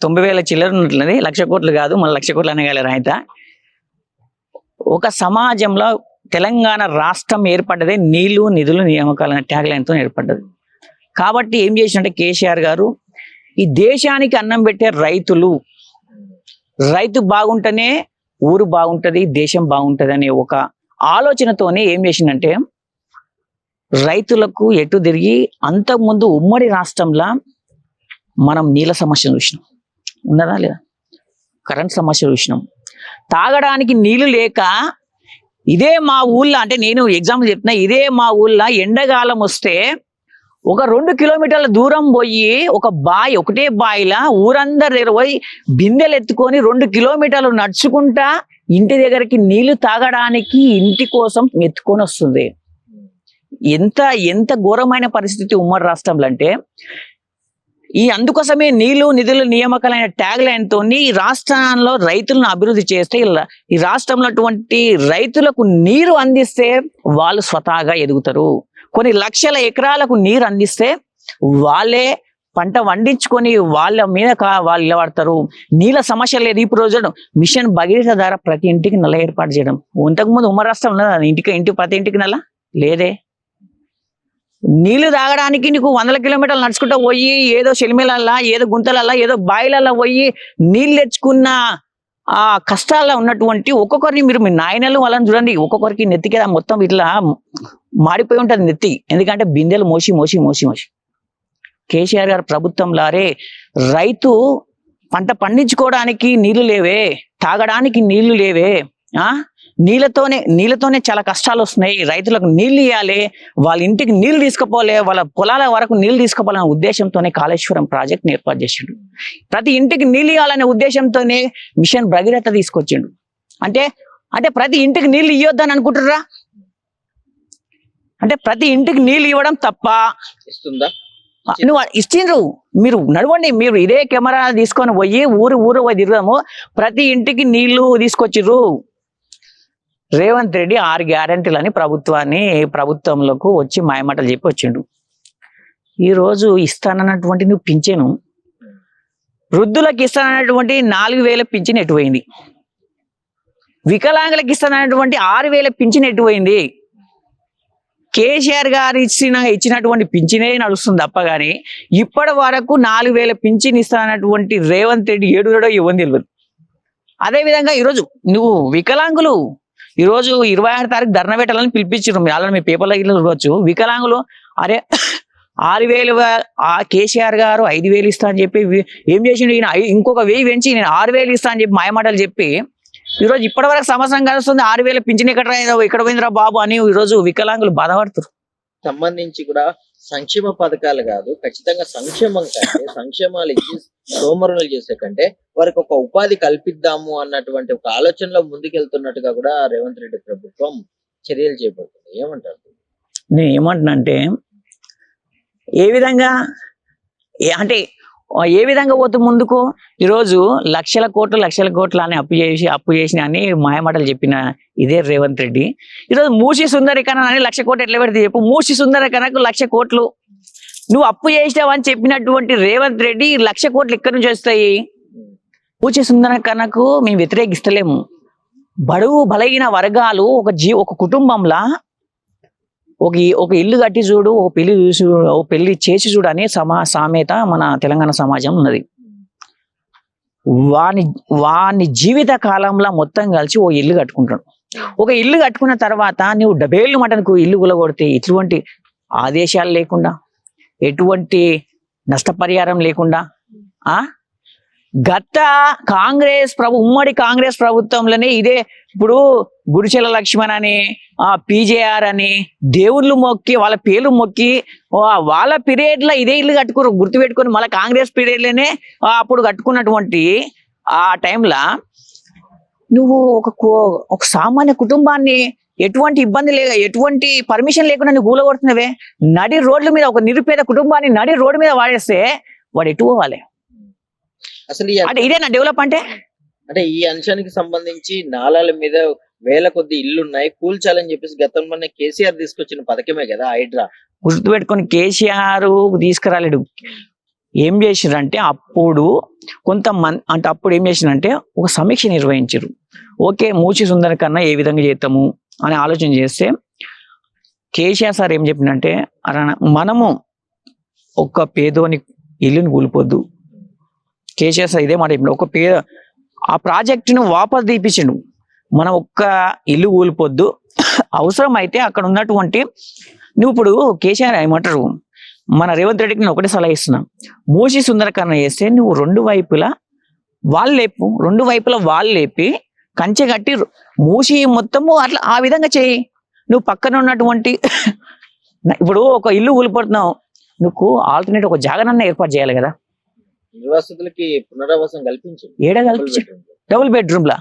90,000 చిల్లర ఉన్నట్లది, 1,00,000 కోట్లు కాదు, మళ్ళీ 1,00,000 కోట్లు అనగలరు. అయితే ఒక సమాజంలో తెలంగాణ రాష్ట్రం ఏర్పడ్డదే నీళ్లు నిధులు నియామకాల ట్యాగ్ లైన్తో ఏర్పడ్డది. కాబట్టి ఏం చేసినట్టే కేసీఆర్ గారు, ఈ దేశానికి అన్నం పెట్టే రైతు బాగుంటేనే ఊరు బాగుంటది, దేశం బాగుంటది అనే ఒక ఆలోచనతోనే ఏం చేసిందంటే రైతులకు ఎటు తిరిగి, అంతకుముందు ఉమ్మడి రాష్ట్రంలో మనం నీళ్ళ సమస్య చూసినాం, ఉన్నదా లేదా? కరెంట్ సమస్య చూసినాం, తాగడానికి నీళ్లు లేక ఇదే మా ఊళ్ళో అంటే నేను ఎగ్జాంపుల్ చెప్తున్నా, ఇదే మా ఊళ్ళో ఎండాకాలం వస్తే ఒక 2 కిలోమీటర్ల దూరం పోయి ఒక బావి, ఒకటే బావిలా ఊరందరి దగ్గర పోయి బిందెలు ఎత్తుకొని 2 కిలోమీటర్లు నడుచుకుంటా ఇంటి దగ్గరికి నీళ్లు తాగడానికి ఇంటి కోసం ఎత్తుకొని వస్తుంది. ఎంత ఎంత ఘోరమైన పరిస్థితి ఉమ్మడి రాష్ట్రంలో అంటే, అందుకోసమే నీళ్లు నిధులు నియామకాలైన ట్యాగ్ లైన్ తోని ఈ రాష్ట్రంలో రైతులను అభివృద్ధి చేస్తే, ఈ రాష్ట్రంలో అటువంటి రైతులకు నీరు అందిస్తే వాళ్ళు స్వతహాగా ఎదుగుతారు. కొన్ని లక్షల ఎకరాలకు నీరు అందిస్తే వాళ్ళే పంట వండించుకొని వాళ్ళ మీద వాళ్ళు నిలబడతారు. నీళ్ళ సమస్య లేదు. ఇప్పుడు రోజు మిషన్ భగీరథ ద్వారా ప్రతి ఇంటికి నల్ల ఏర్పాటు చేయడం. ఇంతకుముందు ఉమ్మడి రాష్ట్రంలో ప్రతి ఇంటికి నల్ల లేదే. నీళ్లు తాగడానికి నీకు 100 కిలోమీటర్లు నడుచుకుంటూ పోయి ఏదో చెలిమేలల్లా, ఏదో గుంతలల్లా, ఏదో బాయిలల్లా పోయి నీళ్ళు తెచ్చుకున్న ఆ కష్టాల్లో ఉన్నటువంటి ఒక్కొక్కరిని మీరు మీ నాయనలు వాళ్ళని చూడండి, ఒక్కొక్కరికి నెత్తికి మొత్తం ఇట్లా మాడిపోయి ఉంటుంది నెత్తి. ఎందుకంటే బిందెలు మోసి మోసి మోసి మోసి కేసీఆర్ గారు ప్రభుత్వంలారే రైతు పంట పండించుకోవడానికి నీళ్లు లేవే, తాగడానికి నీళ్లు లేవే, నీళ్ళతోనే చాలా కష్టాలు వస్తున్నాయి. రైతులకు నీళ్లు ఇవ్వాలి, వాళ్ళ ఇంటికి నీళ్లు తీసుకుపోలే, వాళ్ళ పొలాల వరకు నీళ్లు తీసుకుపోవాలనే ఉద్దేశంతోనే కాళేశ్వరం ప్రాజెక్ట్ని ఏర్పాటు చేసిండు. ప్రతి ఇంటికి నీళ్ళు ఇవ్వాలనే ఉద్దేశంతోనే మిషన్ భగీరథ తీసుకొచ్చిండు. అంటే ప్రతి ఇంటికి నీళ్లు ఇవ్వద్దని అనుకుంటుర్రా? అంటే ప్రతి ఇంటికి నీళ్ళు ఇవ్వడం తప్ప ఇస్తుందా? నువ్వు ఇచ్చిండ్రు, మీరు నడవండి, మీరు ఇదే కెమెరా తీసుకొని పోయి ఊరు పోయి తిరగము. ప్రతి ఇంటికి నీళ్లు తీసుకొచ్చిర్రు. రేవంత్ రెడ్డి 6 గ్యారెంటీలని ప్రభుత్వంలోకి వచ్చి మాయమాటలు చెప్పి వచ్చిండు. ఈ రోజు ఇస్తానన్నటువంటి నువ్వు పింఛను, వృద్ధులకు ఇస్తానన్నటువంటి 4,000 పింఛన్ ఎటుపోయింది? వికలాంగులకు ఇస్తానన్నటువంటి 6,000 పింఛన్ ఎటుపోయింది? కేసీఆర్ గారు ఇచ్చినటువంటి పింఛనే నడుస్తుంది తప్ప కానీ ఇప్పటి వరకు 4,000 పింఛన్ ఇస్తానన్నటువంటి రేవంత్ రెడ్డి ఏడులో ఇవ్వని తెలియదు. అదేవిధంగా ఈరోజు నువ్వు వికలాంగులు ఈరోజు 26 తారీఖు ధర్నా పెట్టాలని పిలిపించారు. మీరు మీ పేపర్లో చూడవచ్చు. వికలాంగులు అరే 6,000 కేసీఆర్ గారు 5,000 ఇస్తా అని చెప్పి ఏం చేసిండు, ఈయన ఇంకొక 1,000 పెంచి నేను 6,000 ఇస్తా అని చెప్పి మాయమాటలు చెప్పి ఈరోజు ఇప్పటి వరకు సంవత్సరం కలుస్తుంది 6,000 పింఛన్ ఎక్కడ పోయిందిరా బాబు అని ఈరోజు వికలాంగులు బాధపడుతారు. సంబంధించి కూడా సంక్షేమ పథకాలు కాదు, ఖచ్చితంగా సంక్షేమం కంటే సంక్షేమాలు ఇచ్చి సోమరులు చేసే కంటే వారికి ఒక ఉపాధి కల్పిద్దాము అన్నటువంటి ఒక ఆలోచనలో ముందుకెళ్తున్నట్టుగా కూడా రేవంత్ రెడ్డి ప్రభుత్వం చర్యలు చేపడుతుంది. ఏమంటారు? నేను ఏమంటున్నానంటే ఏ విధంగా పోతూ ముందుకు ఈరోజు లక్షల కోట్లు అని అప్పు చేసిన అని మాయమాటలు చెప్పిన ఇదే రేవంత్ రెడ్డి ఈరోజు మూసి సుందరీకరణ అని 1,00,000 కోట్లు ఎట్లా పెడితే చెప్పు. మూసి సుందరీకరణకు 1,00,000 కోట్లు నువ్వు అప్పు చేసావని చెప్పినటువంటి రేవంత్ రెడ్డి 1,00,000 కోట్లు ఎక్కడి నుంచి వస్తాయి? మూసి సుందరీకరణకు మేము వ్యతిరేకిస్తలేము. బడుగు బలహీన వర్గాలు ఒక కుటుంబంలా ఒక ఇల్లు కట్టి చూడు, ఒక పెళ్లి చేసి చూడు అనే సామెత మన తెలంగాణ సమాజం ఉన్నది. వాని జీవిత కాలంలో మొత్తం కలిసి ఓ ఇల్లు కట్టుకుంటాడు. ఒక ఇల్లు కట్టుకున్న తర్వాత నువ్వు డబేళ్ళు మటన్కు ఇల్లు గులగొడితే ఎటువంటి ఆదేశాలు లేకుండా, ఎటువంటి నష్టపరిహారం లేకుండా గత ఉమ్మడి కాంగ్రెస్ ప్రభుత్వంలోనే ఇదే ఇప్పుడు గుడిచెల లక్ష్మణ్ అని పీజేఆర్ అని దేవుళ్ళు మొక్కి వాళ్ళ పేర్లు మొక్కి వాళ్ళ పీరియడ్ లో ఇదే ఇల్లు కట్టుకుని గుర్తుపెట్టుకొని మళ్ళీ కాంగ్రెస్ పీరియడ్ లోనే అప్పుడు కట్టుకున్నటువంటి ఆ టైంలో నువ్వు ఒక సామాన్య కుటుంబాన్ని ఎటువంటి ఇబ్బంది ఎటువంటి పర్మిషన్ లేకుండా నువ్వు కూలగొడుతున్నావే. నడి రోడ్ల మీద ఒక నిరుపేద కుటుంబాన్ని నడి రోడ్డు మీద వాడేస్తే వాడు ఎటు పోవాలి? అసలు ఇదేనా డెవలప్ అంటే ఈ అంశానికి సంబంధించి నాలాల మీద వేల కొద్ది ఇల్లున్నాయి, కూల్చాలని చెప్పేసి గతంలోనే కేసీఆర్ తీసుకొచ్చిన పథకమే కదా హైడ్రా. గుర్తుపెట్టుకొని కేసీఆర్ తీసుకురాలేడు. ఏం చేసిరంటే అప్పుడు ఏం చేసిరంటే ఒక సమీక్ష నిర్వహించారు. ఓకే, మూసి సుందరీకరణ ఏ విధంగా చేస్తాము అని ఆలోచన చేస్తే కేసీఆర్ సార్ ఏం చెప్పిందంటే మనము ఒక పేదోని ఇల్లుని కూలిపోద్దు. కేసీఆర్ సార్ ఇదే మాట చెప్పిండు. ఆ ప్రాజెక్టును వాపస్ తీపించిండు. మనం ఒక్క ఇల్లు కూలిపోద్దు, అవసరం అయితే అక్కడ ఉన్నటువంటి నువ్వు ఇప్పుడు కేసీఆర్ ఏమంటారు, మన రేవంత్ రెడ్డికి నేను ఒకటే సలహా ఇస్తున్నా, మూసి సుందరీకరణ చేస్తే నువ్వు రెండు వైపులా వాళ్ళు లేపి కంచె కట్టి మూసి మొత్తము అట్లా ఆ విధంగా చేయి. నువ్వు పక్కన ఉన్నటువంటి ఇప్పుడు ఒక ఇల్లు కూలిపోతున్నావు, నువ్వు ఆల్టర్నేట్ ఒక జాగనన్న ఏర్పాటు చేయాలి కదా. నిర్వాసితులకి పునరావాసం కల్పించు. ఏడా కల్పించు? డబుల్ బెడ్రూమ్ లా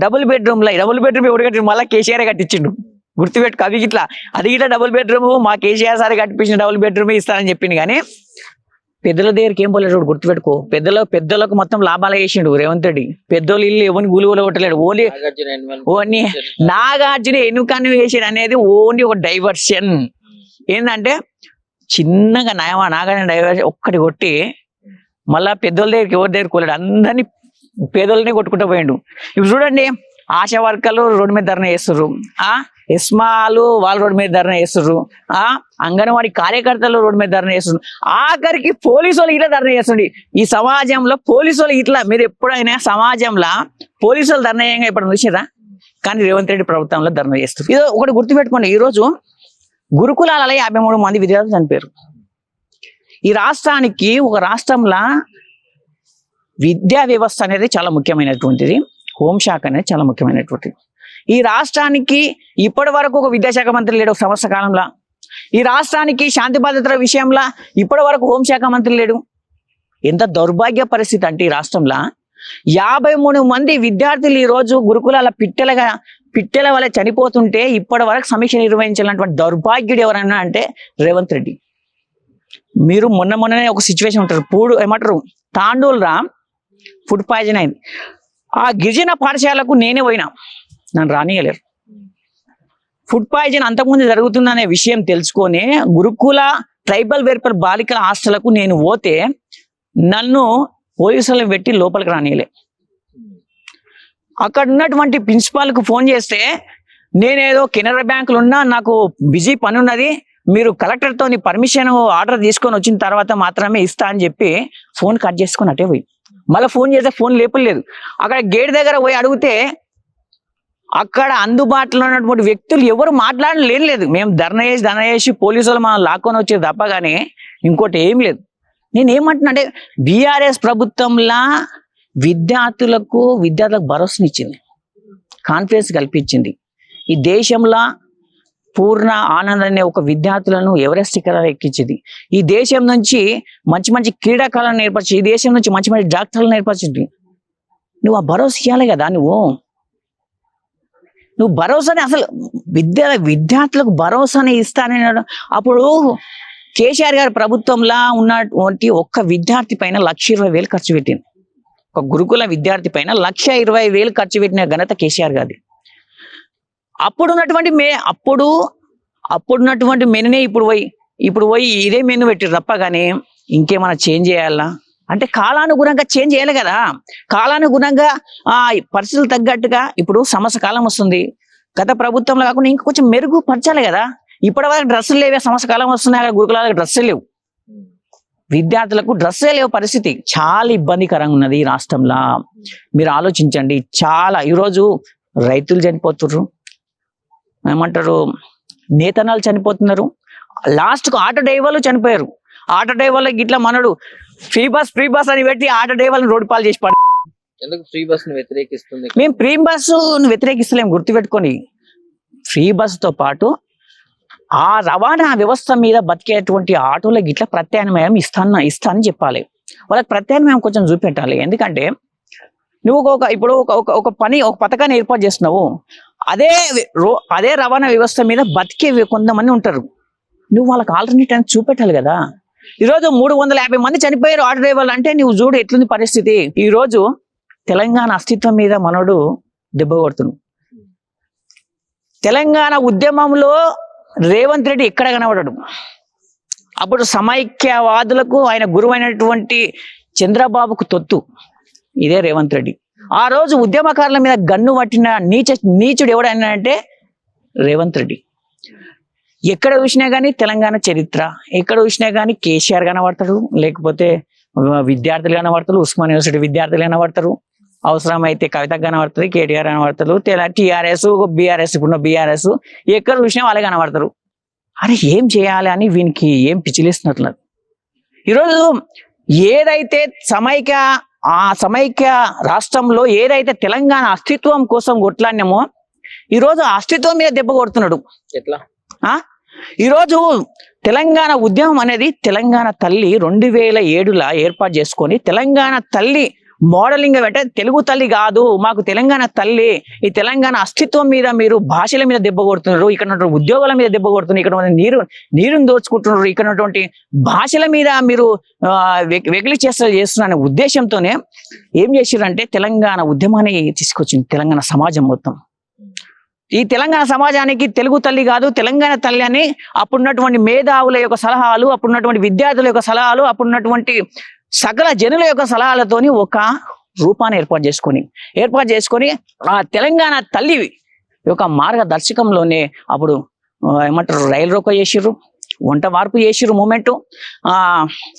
డబుల్ బెడ్రూమ్ ఎవడు కట్టి మళ్ళీ కేసీఆర్ కట్టించిండు. గుర్తుపెట్టుకో. అవి ఇట్లా అది ఇట్లా డబుల్ బెడ్రూమ్ మా కేసీఆర్ సార్ కట్టించిన డబుల్ బెడ్రూమ్ ఇస్తానని చెప్పింది. కానీ పెద్దల దగ్గరికి ఏం పోలేడు. గుర్తుపెట్టుకో. పెద్దలకు మొత్తం లాభాలు వేసిండు రేవంత్ రెడ్డి. పెద్దోళ్ళు ఇల్లు ఎవరిని గులుగులు కొట్టలేడు. ఓన్లీ నాగార్జున ఎన్నుకన్ను వేసాడు అనేది ఓన్లీ ఒక డైవర్షన్. ఏంటంటే చిన్నగా నాగార్జున డైవర్షన్ ఒక్కటి కొట్టి మళ్ళా పెద్దోళ్ళ దగ్గరికి ఎవరి దగ్గరికి పోలేడు. అందరినీ పేదోళ్ళనే కొట్టుకుంటూ పోయిండు. ఇప్పుడు చూడండి, ఆశా వర్కర్లు రోడ్డు మీద ధర్నా చేస్తుర్రు, ఎస్మాలు వాళ్ళు రోడ్డు మీద ధర్నా చేస్తుర్రు, అంగన్వాడీ కార్యకర్తలు రోడ్డు మీద ధర్నా చేస్తున్నారు, ఆఖరికి పోలీసు వాళ్ళు ఇట్లా ధర్నా చేస్తుంది. ఈ సమాజంలో పోలీసు వాళ్ళు ఇట్లా మీరు ఎప్పుడైనా సమాజంలో పోలీసు వాళ్ళు ధర్నా చేయంగా ఎప్పుడు చూసారా? కానీ రేవంత్ రెడ్డి ప్రభుత్వంలో ధర్నా చేస్తారు. ఇది ఒకటి గుర్తుపెట్టుకోండి. ఈరోజు గురుకులాలలో 53 మంది విద్యార్థులు చనిపోయారు. ఈ రాష్ట్రానికి ఒక రాష్ట్రంలో విద్యా వ్యవస్థ అనేది చాలా ముఖ్యమైనటువంటిది, హోంశాఖ అనేది చాలా ముఖ్యమైనటువంటిది. ఈ రాష్ట్రానికి ఇప్పటి వరకు ఒక విద్యాశాఖ మంత్రి లేడు ఒక సంవత్సర కాలంలో. ఈ రాష్ట్రానికి శాంతి భద్రతల విషయంలో ఇప్పటి వరకు హోంశాఖ మంత్రి లేడు. ఎంత దౌర్భాగ్య పరిస్థితి అంటే ఈ రాష్ట్రంలో 53 మంది విద్యార్థులు ఈ రోజు గురుకులాల పిట్టెల వల్ల చనిపోతుంటే ఇప్పటి వరకు సమీక్ష నిర్వహించాలన్నటువంటి దౌర్భాగ్యుడు ఎవరైనా అంటే రేవంత్ రెడ్డి. మీరు మొన్ననే ఒక సిచ్యువేషన్ ఉంటారు, ఏమంటారు తాండూల్రా ఫుడ్ పాయిజన్ అయింది. ఆ గిరిజన పాఠశాలకు నేనే పోయినా, నన్ను రానియలేరు. ఫుడ్ పాయిజన్ అంతకుముందు జరుగుతుందనే విషయం తెలుసుకొని గురుకుల ట్రైబల్ వెల్ఫేర్ బాలికల హాస్టల్కు నేను పోతే నన్ను పోలీసులను పెట్టి లోపలికి రానియలే. అక్కడ ఉన్నటువంటి ప్రిన్సిపాల్కు ఫోన్ చేస్తే నేనేదో కెనరా బ్యాంకులు ఉన్నా, నాకు బిజీ పని ఉన్నది, మీరు కలెక్టర్తో పర్మిషన్ ఆర్డర్ తీసుకొని వచ్చిన తర్వాత మాత్రమే ఇస్తా అని చెప్పి ఫోన్ కట్ చేసుకొని అటే పోయి మళ్ళీ ఫోన్ చేస్తే ఫోన్ లేపలేదు. అక్కడ గేట్ దగ్గర పోయి అడిగితే అక్కడ అందుబాటులో ఉన్నటువంటి వ్యక్తులు ఎవరు మాట్లాడలేదు. మేము ధర్నా చేసి పోలీసులు మనం లాక్కొని వచ్చేది తప్ప కానీ ఇంకోటి ఏం లేదు. నేను ఏమంటున్నా అంటే బీఆర్ఎస్ ప్రభుత్వంలా విద్యార్థులకు భరోసానిచ్చింది, కాన్ఫిడెన్స్ కల్పించింది. ఈ దేశంలో పూర్ణ ఆనంద్ అనే ఒక విద్యార్థులను ఎవరెస్ట్ శిఖరాలు ఎక్కించింది. ఈ దేశం నుంచి మంచి క్రీడాకారులను నేర్పరిచి, ఈ దేశం నుంచి మంచి డాక్టర్లను నేర్పరిచింది. నువ్వు ఆ భరోసా ఇవ్వాలి కదా. నువ్వు భరోసాని అసలు విద్యార్థులకు భరోసాని ఇస్తానని అప్పుడు కేసీఆర్ గారి ప్రభుత్వంలో ఉన్నటువంటి ఒక్క విద్యార్థి పైన 1,20,000 ఖర్చు పెట్టింది. ఒక గురుకుల విద్యార్థి పైన 1,20,000 ఖర్చు పెట్టిన ఘనత కేసీఆర్ గారిది. అప్పుడున్నటువంటి మెనునే ఇప్పుడు పోయి ఇదే మెను పెట్టారు తప్ప కానీ ఇంకేమైనా చేంజ్ చేయాలా అంటే కాలానుగుణంగా చేంజ్ చేయాలి కదా. కాలానుగుణంగా పరిస్థితులు తగ్గట్టుగా ఇప్పుడు సమస్య కాలం వస్తుంది. గత ప్రభుత్వంలో కాకుండా ఇంకా కొంచెం మెరుగుపరచాలి కదా. ఇప్పటి వరకు డ్రెస్సులు లేవే, సమస్య కాలం వస్తున్నాయి, అక్కడ గురుకులాలకు డ్రెస్సులు లేవు, విద్యార్థులకు డ్రెస్సే లేవు. పరిస్థితి చాలా ఇబ్బందికరంగా ఉన్నది ఈ రాష్ట్రంలో. మీరు ఆలోచించండి. చాలా ఈరోజు రైతులు చనిపోతున్నారు, ఏమంటారు నేతనాలు చనిపోతున్నారు, లాస్ట్కు ఆటో డ్రైవర్లు చనిపోయారు. ఆటో డ్రైవర్లకి ఇట్లా మనడు ఫ్రీ బస్ అని పెట్టి ఆటో డ్రైవర్లను రోడ్డు పాలు చేసి పడ. ఎందుకు ఫ్రీ బస్ ను వ్యతిరేకిస్తుంది? మేము ఫ్రీ బస్సును వ్యతిరేకిస్తలేము. గుర్తుపెట్టుకొని ఫ్రీ బస్సుతో పాటు ఆ రవాణా వ్యవస్థ మీద బతికేటువంటి ఆటోలకు ఇట్లా ప్రత్యామ్నాయం ఇస్తానని చెప్పాలి. వాళ్ళకి ప్రత్యామ్నాయం కొంచెం చూపెట్టాలి. ఎందుకంటే నువ్వు ఒక పథకాన్ని ఏర్పాటు చేస్తున్నావు, అదే రవాణా వ్యవస్థ మీద బతికే కొంతమంది ఉంటారు, నువ్వు వాళ్ళకి ఆల్టర్నేట్ అని చూపెట్టాలి కదా. ఈరోజు 350 మంది చనిపోయారు ఆటో డ్రైవర్లు అంటే నువ్వు చూడు ఎట్లుంది పరిస్థితి. ఈరోజు తెలంగాణ అస్తిత్వం మీద మనోడు దెబ్బ కొడుతున్నాడు. తెలంగాణ ఉద్యమంలో రేవంత్ రెడ్డి ఎక్కడ కనబడ్డాడు? అప్పుడు సమైక్యవాదులకు ఆయన గురువైనటువంటి చంద్రబాబుకు తొత్తు ఇదే రేవంత్ రెడ్డి. ఆ రోజు ఉద్యమకారుల మీద గన్ను పట్టిన నీచుడు ఎవడైనా అంటే రేవంత్ రెడ్డి. ఎక్కడ చూసినా కానీ తెలంగాణ చరిత్ర, ఎక్కడ చూసినా కానీ కేసీఆర్ కనబడతాడు, లేకపోతే విద్యార్థులు కనబడతారు, ఉస్మాన్ యూనివర్సిటీ విద్యార్థులు కనబడతారు, అవసరమైతే కవిత కనబడుతుంది, కేటీఆర్ కనబడతారు, టీఆర్ఎస్ బీఆర్ఎస్ ఇప్పుడు బీఆర్ఎస్ ఎక్కడ చూసినా వాళ్ళే కనబడతారు. అరే ఏం చేయాలి అని వీనికి ఏం పిచ్చిలేస్తున్నట్లేదు. ఈరోజు ఏదైతే సమైక్య ఆ సమైక్య రాష్ట్రంలో ఏదైతే తెలంగాణ అస్తిత్వం కోసం కొట్లాడినామో ఈరోజు ఆ అస్తిత్వం మీద దెబ్బ కొడుతున్నాడు. ఎట్లా? ఈరోజు తెలంగాణ ఉద్యమం అనేది తెలంగాణ తల్లి 2007 ఏర్పాటు చేసుకొని తెలంగాణ తల్లి మోడలింగ్ అంటే తెలుగు తల్లి కాదు, మాకు తెలంగాణ తల్లి, ఈ తెలంగాణ అస్తిత్వం మీద మీరు భాషల మీద దెబ్బ కొడుతున్నారు, ఇక్కడ ఉన్నటువంటి ఉద్యోగాల మీద దెబ్బ కొడుతున్నారు, ఇక్కడ నీరుని దోచుకుంటున్నారు, ఇక్కడ ఉన్నటువంటి భాషల మీద మీరు వెగిలి చేస్తున్న ఉద్దేశంతోనే ఏం చేశారంటే తెలంగాణ ఉద్యమాన్ని తీసుకొచ్చింది తెలంగాణ సమాజం మొత్తం. ఈ తెలంగాణ సమాజానికి తెలుగు తల్లి కాదు తెలంగాణ తల్లి అని అప్పుడున్నటువంటి మేధావుల యొక్క సలహాలు, అప్పుడున్నటువంటి విద్యార్థుల యొక్క సలహాలు, అప్పుడున్నటువంటి సకల జనుల యొక్క సలహాలతోని ఒక రూపాన్ని ఏర్పాటు చేసుకొని ఆ తెలంగాణ తల్లి యొక్క మార్గదర్శకంలోనే అప్పుడు ఏమంటారు రైలు రోకో చేసిర్రు, వంట మార్పు చేసిర్రు, మూమెంట్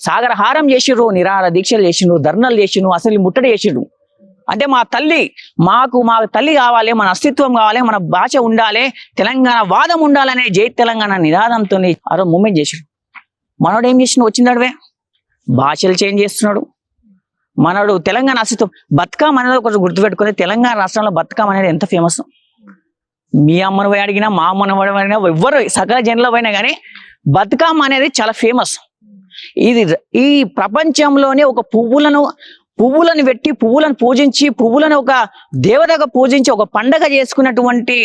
సాగరహారం చేసిర్రు, నిరాహార దీక్షలు చేసిర్రు, ధర్నాలు చేసిర్రు, అసలు ముట్టడి చేసిర్రు. అంటే మా తల్లి కావాలి, మన అస్తిత్వం కావాలి, మన భాష ఉండాలి, తెలంగాణ వాదం ఉండాలనే జై తెలంగాణ నినాదంతో ఆ రోజు మూమెంట్ చేసాడు. మనోడు ఏం చేసిన వచ్చిందడవే భాషలు చేంజ్ చేస్తున్నాడు. మనోడు తెలంగాణ అస్తిత్వం బతుకమ్మ అనేది ఒకటి గుర్తుపెట్టుకుని తెలంగాణ రాష్ట్రంలో బతుకమ్మ అనేది ఎంత ఫేమస్. మీ అమ్మను పోయి అడిగినా, మా అమ్మను పోయి అడిగినా, ఎవ్వరు సకల జనుల పోయినా కానీ బతుకమ్మ అనేది చాలా ఫేమస్. ఇది ఈ ప్రపంచంలోనే ఒక పువ్వులను పెట్టి పువ్వులను పూజించి పువ్వులను ఒక దేవతగా పూజించి ఒక పండగ చేసుకున్నటువంటి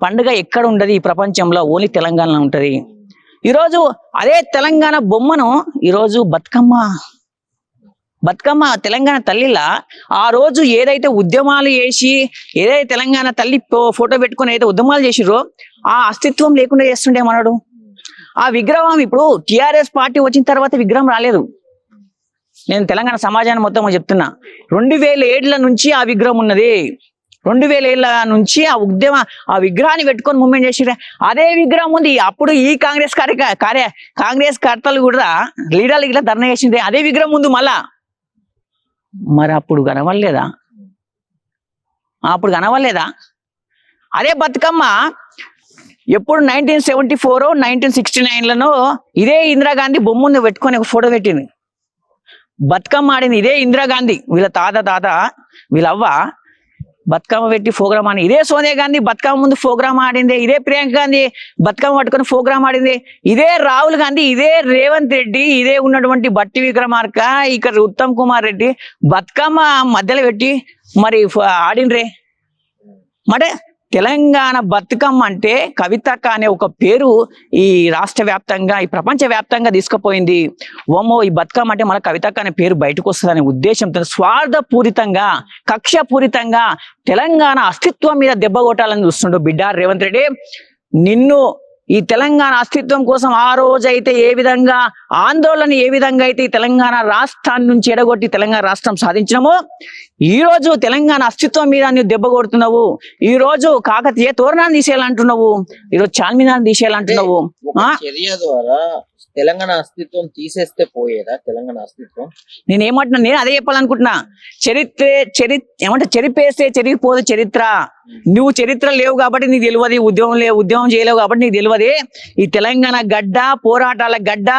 పండుగ ఎక్కడ ఉండదు ఈ ప్రపంచంలో, ఓన్లీ తెలంగాణలో ఉంటది. ఈరోజు అదే తెలంగాణ బొమ్మను ఈరోజు బతుకమ్మ తెలంగాణ తల్లిలా ఆ రోజు ఏదైతే ఉద్యమాలు చేసి ఏదైతే తెలంగాణ తల్లి ఫోటో పెట్టుకుని ఏదైతే ఉద్యమాలు చేసిరో ఆ అస్తిత్వం లేకుండా చేస్తుండే మనడు. ఆ విగ్రహం ఇప్పుడు టిఆర్ఎస్ పార్టీ వచ్చిన తర్వాత విగ్రహం రాలేదు. నేను తెలంగాణ సమాజాన్ని మొత్తం చెప్తున్నా, 2007 నుంచి ఆ విగ్రహం ఉన్నది. 2007 నుంచి ఆ విగ్రహాన్ని పెట్టుకొని మూవ్మెంట్ చేసి అదే విగ్రహం ఉంది. అప్పుడు ఈ కాంగ్రెస్ కర్తలు కూడా లీడర్లు ఇట్లా ధర్నా చేసింది అదే విగ్రహం ముందు మళ్ళా. మరి అప్పుడు కనవలేదా? అదే బతుకమ్మ ఎప్పుడు 1974 1969 ఇదే ఇందిరాగాంధీ బొమ్మను పెట్టుకొని ఒక ఫోటో పెట్టింది. బతుకమ్మ ఆడింది ఇదే ఇందిరాగాంధీ, వీళ్ళ తాత వీళ్ళ అవ్వ బతుకమ్మ పెట్టి ప్రోగ్రామ్ ఆడి, ఇదే సోనియా గాంధీ బతుకమ్మ ముందు ప్రోగ్రామ్ ఆడింది, ఇదే ప్రియాంక గాంధీ బతుకమ్మ పట్టుకొని ప్రోగ్రామ్ ఆడింది, ఇదే రాహుల్ గాంధీ, ఇదే రేవంత్ రెడ్డి, ఇదే ఉన్నటువంటి బట్టి విక్రమార్క, ఇక్కడ ఉత్తమ్ కుమార్ రెడ్డి బతుకమ్మ మధ్యలో పెట్టి మరి ఆడినరే. మరి తెలంగాణ బతుకమ్మ అంటే కవితక్క అనే ఒక పేరు ఈ రాష్ట్ర వ్యాప్తంగా ఈ ప్రపంచ వ్యాప్తంగా తీసుకుపోయింది. ఓమో ఈ బతుకమ్మ అంటే మన కవితక్క అనే పేరు బయటకు వస్తుందనే ఉద్దేశంతో స్వార్థపూరితంగా కక్షపూరితంగా తెలంగాణ అస్తిత్వం మీద దెబ్బ కొట్టాలని చూస్తుండో బిడ్డ రేవంత్ రెడ్డి. నిన్ను ఈ తెలంగాణ అస్తిత్వం కోసం ఆ రోజైతే ఏ విధంగా ఆందోళన ఏ విధంగా అయితే ఈ తెలంగాణ రాష్ట్రాన్ని నుంచి ఎడగొట్టి తెలంగాణ రాష్ట్రం సాధించినామో ఈ రోజు తెలంగాణ అస్తిత్వం మీద నువ్వు దెబ్బ కొడుతున్నావు. ఈ రోజు కాకతీయ తోరణాన్ని తీసేయాలంటున్నావు, ఈరోజు చార్మినార్ని తీసేయాలంటున్నావు. చర్య ద్వారా తెలంగాణ అస్తిత్వం తీసేస్తే పోయేదా తెలంగాణ అస్తిత్వం? నేను అదే చెప్పాలనుకుంటున్నా. చెరిపేస్తే చెరిగిపోదు చరిత్ర. నువ్వు చరిత్ర లేవు కాబట్టి నీకు తెలియదు, ఉద్యమం చేయలేవు కాబట్టి నీకు తెలియదు. ఈ తెలంగాణ గడ్డ పోరాటాల గడ్డ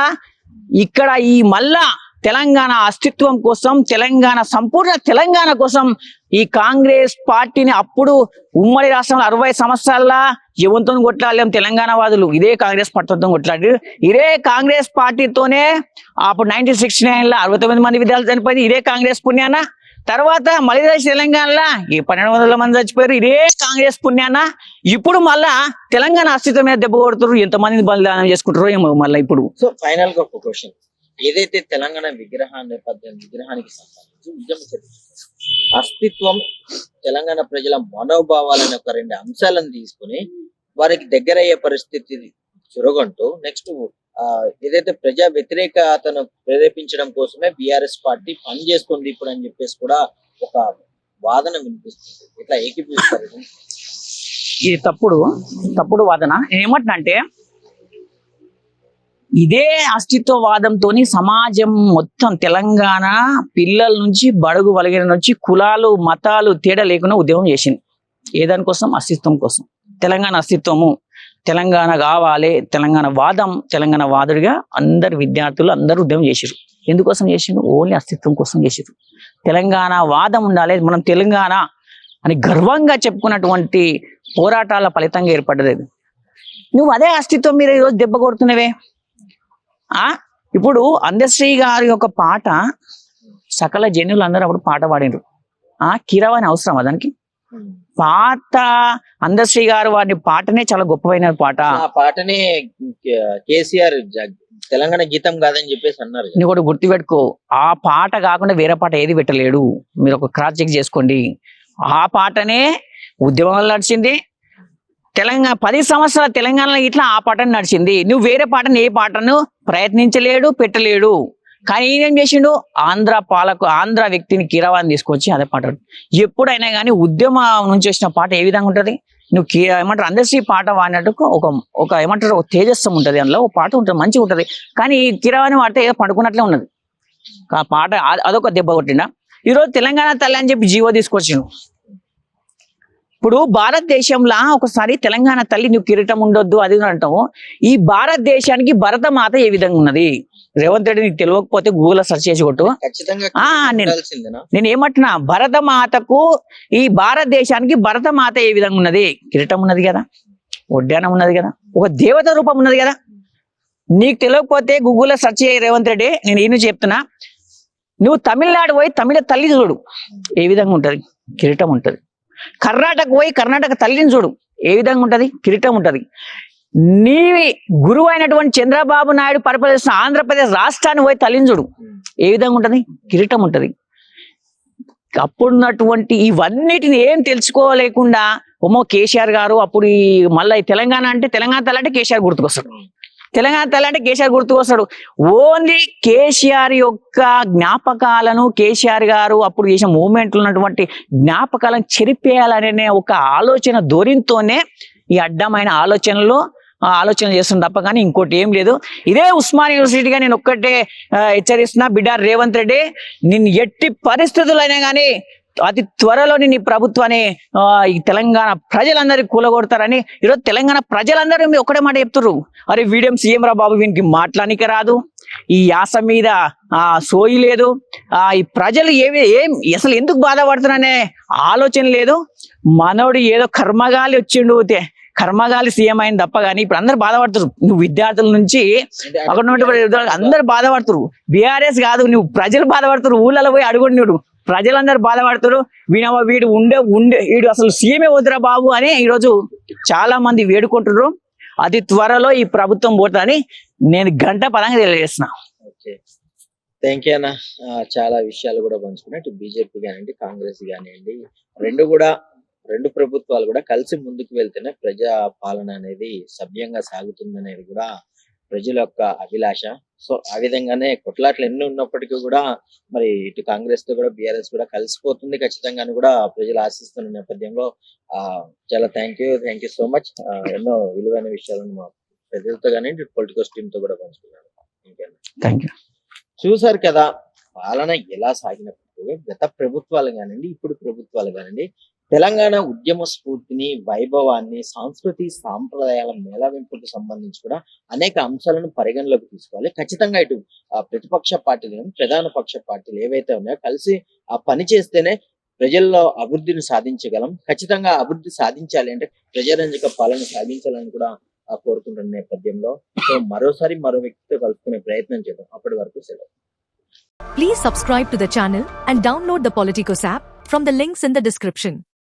ఇక్కడ ఈ మళ్ళా తెలంగాణ అస్తిత్వం కోసం సంపూర్ణ తెలంగాణ కోసం ఈ కాంగ్రెస్ పార్టీని అప్పుడు ఉమ్మడి రాష్ట్రంలో 60 సంవత్సరాల జీవంతో కొట్లాడలేం తెలంగాణ వాదులు, ఇదే కాంగ్రెస్ పార్టీతో కొట్లాడి ఇదే కాంగ్రెస్ పార్టీతోనే అప్పుడు 1969 69 మంది విద్యార్థులు చనిపోయింది ఇదే కాంగ్రెస్ పుణ్యాన. తర్వాత మళ్ళీ తెలంగాణలో 1200 మంది చచ్చిపోయారు ఇదే కాంగ్రెస్ పుణ్యాన. ఇప్పుడు మళ్ళా తెలంగాణ అస్తిత్వం మీద దెబ్బ కొడుతున్నారు, ఎంతమందిని బలిదానం చేసుకుంటారో ఏమో మళ్ళీ ఇప్పుడు. సో ఫైనల్ గా ఒక క్వశ్చన్, ఏదైతే తెలంగాణ విగ్రహానికి సంబంధించి ఉద్యమ చరిత్ర అస్తిత్వం తెలంగాణ ప్రజల మనోభావాలని ఒక 2 అంశాలను తీసుకుని వారికి దగ్గరయ్యే పరిస్థితి చురగొంటూ నెక్స్ట్ ఏదైతే ప్రజా వ్యతిరేకతను ప్రేరేపించడం కోసమే బీఆర్ఎస్ పార్టీ పనిచేస్తుంది ఇప్పుడు అని చెప్పేసి కూడా ఒక వాదన వినిపిస్తుంది. ఇట్లా ఏకీపిస్తారు? ఇది తప్పుడు వాదన. ఏమంటున్నంటే ఇదే అస్తిత్వవాదంతో సమాజం మొత్తం తెలంగాణ పిల్లల నుంచి బడుగు వలగిన నుంచి కులాలు మతాలు తేడా లేకుండా ఉద్యమం చేసింది. ఏదానికోసం? అస్తిత్వం కోసం. తెలంగాణ అస్తిత్వము, తెలంగాణ కావాలి, తెలంగాణ వాదం, తెలంగాణ వాదుడిగా అందరు విద్యార్థులు అందరూ ఉద్యమం చేసిరు. ఎందుకోసం చేసిండ్రు? ఓన్లీ అస్తిత్వం కోసం చేసిరు. తెలంగాణ వాదం ఉండాలి, మనం తెలంగాణ అని గర్వంగా చెప్పుకున్నటువంటి పోరాటాల ఫలితంగా ఏర్పడ్డది అది. నువ్వు అదే అస్తిత్వం మీద ఈరోజు దెబ్బ కొడుతున్నవే. ఇప్పుడు అందశ్రీ గారి యొక్క పాట సకల జనులు అందరూ అప్పుడు పాట పాడినరు. కీరవాణి అవసరం దానికి? పాట అందశ్రీ గారు వారి పాటనే చాలా గొప్పమైన పాట. ఆ పాటనే కేసీఆర్ తెలంగాణ గీతం కాదని చెప్పేసి అన్నారు. నువ్వు కూడా గుర్తుపెట్టుకో, ఆ పాట కాకుండా వేరే పాట ఏది పెట్టలేడు. మీరు ఒక క్రాస్ చెక్ చేసుకోండి. ఆ పాటనే ఉద్యమంలో నడిచింది. తెలంగాణ 10 సంవత్సరాల తెలంగాణలో ఇట్లా ఆ పాటను నడిచింది. నువ్వు వేరే పాటను ఏ పాటను ప్రయత్నించలేడు, పెట్టలేడు. కానీ ఈయన ఏం చేసిండు? ఆంధ్ర వ్యక్తిని కీరవాణి తీసుకొచ్చి అదే పాట. ఎప్పుడైనా కానీ ఉద్యమం నుంచి వచ్చిన పాట ఏ విధంగా ఉంటది? నువ్వు ఏమంటారు అందశ్రీ పాట వాడినట్టు ఒక ఏమంటారు ఒక తేజస్సం ఉంటది, అందులో ఒక పాట ఉంటుంది, మంచిగా ఉంటది. కానీ ఈ కీరవాణి వాడితే ఏదో పడుకున్నట్లే ఉన్నది. ఆ పాట అదొక దెబ్బ కొట్టిండా. ఈరోజు తెలంగాణ తల్లి అని చెప్పి జీవో తీసుకొచ్చిండు. ఇప్పుడు భారతదేశంలో ఒకసారి తెలంగాణ తల్లి నువ్వు కిరీటం ఉండొద్దు అది అంటావు. ఈ భారతదేశానికి భరతమాత ఏ విధంగా ఉన్నది? రేవంత్ రెడ్డి నీకు తెలియకపోతే గూగుల్ సెర్చ్ చేసి కొట్టు. నేను ఏమంటున్నా, భరతమాతకు ఈ భారతదేశానికి భరతమాత ఏ విధంగా ఉన్నది? కిరీటం ఉన్నది కదా, ఉద్యానం ఉన్నది కదా, ఒక దేవత రూపం ఉన్నది కదా. నీకు తెలియకపోతే గూగుల్లో సెర్చ్ చేయ రేవంత్ రెడ్డి. నేను ఈయన చెప్తున్నా, నువ్వు తమిళనాడు పోయి తమిళ తల్లి చూడు ఏ విధంగా ఉంటది? కిరీటం ఉంటది. కర్ణాటక పోయి కర్ణాటక తల్లిని చూడు ఏ విధంగా ఉంటది? కిరీటం ఉంటది. నీ గురువు అయినటువంటి చంద్రబాబు నాయుడు పరిపాలిస్తున్న ఆంధ్రప్రదేశ్ రాష్ట్రాన్ని పోయి తల్లిని చూడు ఏ విధంగా ఉంటది? కిరీటం ఉంటది. అప్పుడున్నటువంటి ఇవన్నిటిని ఏం తెలుసుకోలేకుండా కేసీఆర్ గారు అప్పుడు మళ్ళీ తెలంగాణ అంటే తెలంగాణ తల్లి అంటే కేసీఆర్ గుర్తుకొస్తాడు. తెలంగాణ తల్లి అంటే కేసీఆర్ గుర్తుకొస్తాడు. ఓన్లీ కేసీఆర్ యొక్క జ్ఞాపకాలను, కేసీఆర్ గారు అప్పుడు చేసిన మూమెంట్లు ఉన్నటువంటి జ్ఞాపకాలను చెరిపేయాలనే ఒక ఆలోచన ధోరణితోనే ఈ అడ్డమైన ఆలోచన చేస్తుంది తప్ప కానీ ఇంకోటి ఏం లేదు. ఇదే ఉస్మానియా యూనివర్సిటీగా నేను ఒక్కటే హెచ్చరిస్తున్నా, బిడ్డ రేవంత్ రెడ్డి, నిన్ను ఎట్టి పరిస్థితులైనా కానీ అతి త్వరలో నీ ప్రభుత్వాన్ని ఈ తెలంగాణ ప్రజలందరికీ కూలగొడతారని ఈరోజు తెలంగాణ ప్రజలందరూ ఒకటే మాట చెప్తున్నారు. అరే వీడియం సీఎం రా బాబు, వీనికి మాట్లాడానికి రాదు, ఈ యాస మీద సోయి లేదు, ఈ ప్రజలు ఏం అసలు ఎందుకు బాధపడుతున్నారనే ఆలోచన లేదు. మనోడు ఏదో కర్మగాలి వచ్చిండు, కర్మగాలి సీఎం అయింది తప్ప కానీ ఇప్పుడు అందరు బాధపడుతున్నారు. నువ్వు విద్యార్థుల నుంచి అక్కడ అందరు బాధపడుతున్నారు. బీఆర్ఎస్ కాదు, నువ్వు ప్రజలు బాధపడుతున్నారు. ఊళ్ళలో పోయి అడుగుండి, నువ్వు ప్రజలందరూ బాధపడుతున్నారు. వీడు అసలు సీఎమే వద్దురా బాబు అని ఈరోజు చాలా మంది వేడుకుంటున్నారు. అతి త్వరలో ఈ ప్రభుత్వం పోతుందని నేను గంట పరంగా తెలియజేస్తున్నా. థ్యాంక్ యూ అన్న. చాలా విషయాలు కూడా పంచుకున్నట్టు బీజేపీ కానివ్వండి, కాంగ్రెస్ కానివ్వండి, రెండు ప్రభుత్వాలు కూడా కలిసి ముందుకు వెళ్తేనే ప్రజా పాలన అనేది సభ్యంగా సాగుతుందనేది కూడా ప్రజల యొక్క అభిలాష. సో ఆ విధంగానే కొట్లాట్లు ఎన్ని ఉన్నప్పటికీ కూడా మరి ఇటు కాంగ్రెస్ తో కూడా బీఆర్ఎస్ కూడా కలిసిపోతుంది ఖచ్చితంగా కూడా ప్రజలు ఆశిస్తున్న నేపథ్యంలో చాలా థ్యాంక్ యూ సో మచ్. ఎన్నో విలువైన విషయాలను మా ప్రజలతో కానీ పొలిటికల్ టీమ్ తో కూడా పంచుకున్నాను. Thank you. చూసారు కదా పాలన ఎలా సాగినప్పుడు గత ప్రభుత్వాలు కానివ్వండి, ఇప్పుడు ప్రభుత్వాలు కానివ్వండి, తెలంగాణ ఉద్యమ స్ఫూర్తిని, వైభవాన్ని, సాంస్కృతి సాంప్రదాయాల మేళవింపుకు సంబంధించి కూడా అనేక అంశాలను పరిగణలోకి తీసుకోవాలి. ఖచ్చితంగా ఇటు ప్రతిపక్ష పార్టీలు ప్రధాన పక్ష పార్టీలు ఏవైతే ఉన్నాయో కలిసి పని చేస్తేనే ప్రజల్లో అభివృద్ధిని సాధించగలం. ఖచ్చితంగా అభివృద్ధి సాధించాలి అంటే ప్రజారంజక పాలన సాధించాలని కూడా కోరుకుంటున్న నేపథ్యంలో సో మరోసారి మరో వ్యక్తితో కలుసుకునే ప్రయత్నం చేద్దాం. అప్పటి వరకు సెలవు. Please subscribe to the channel and download the Politicos app from the links in the description.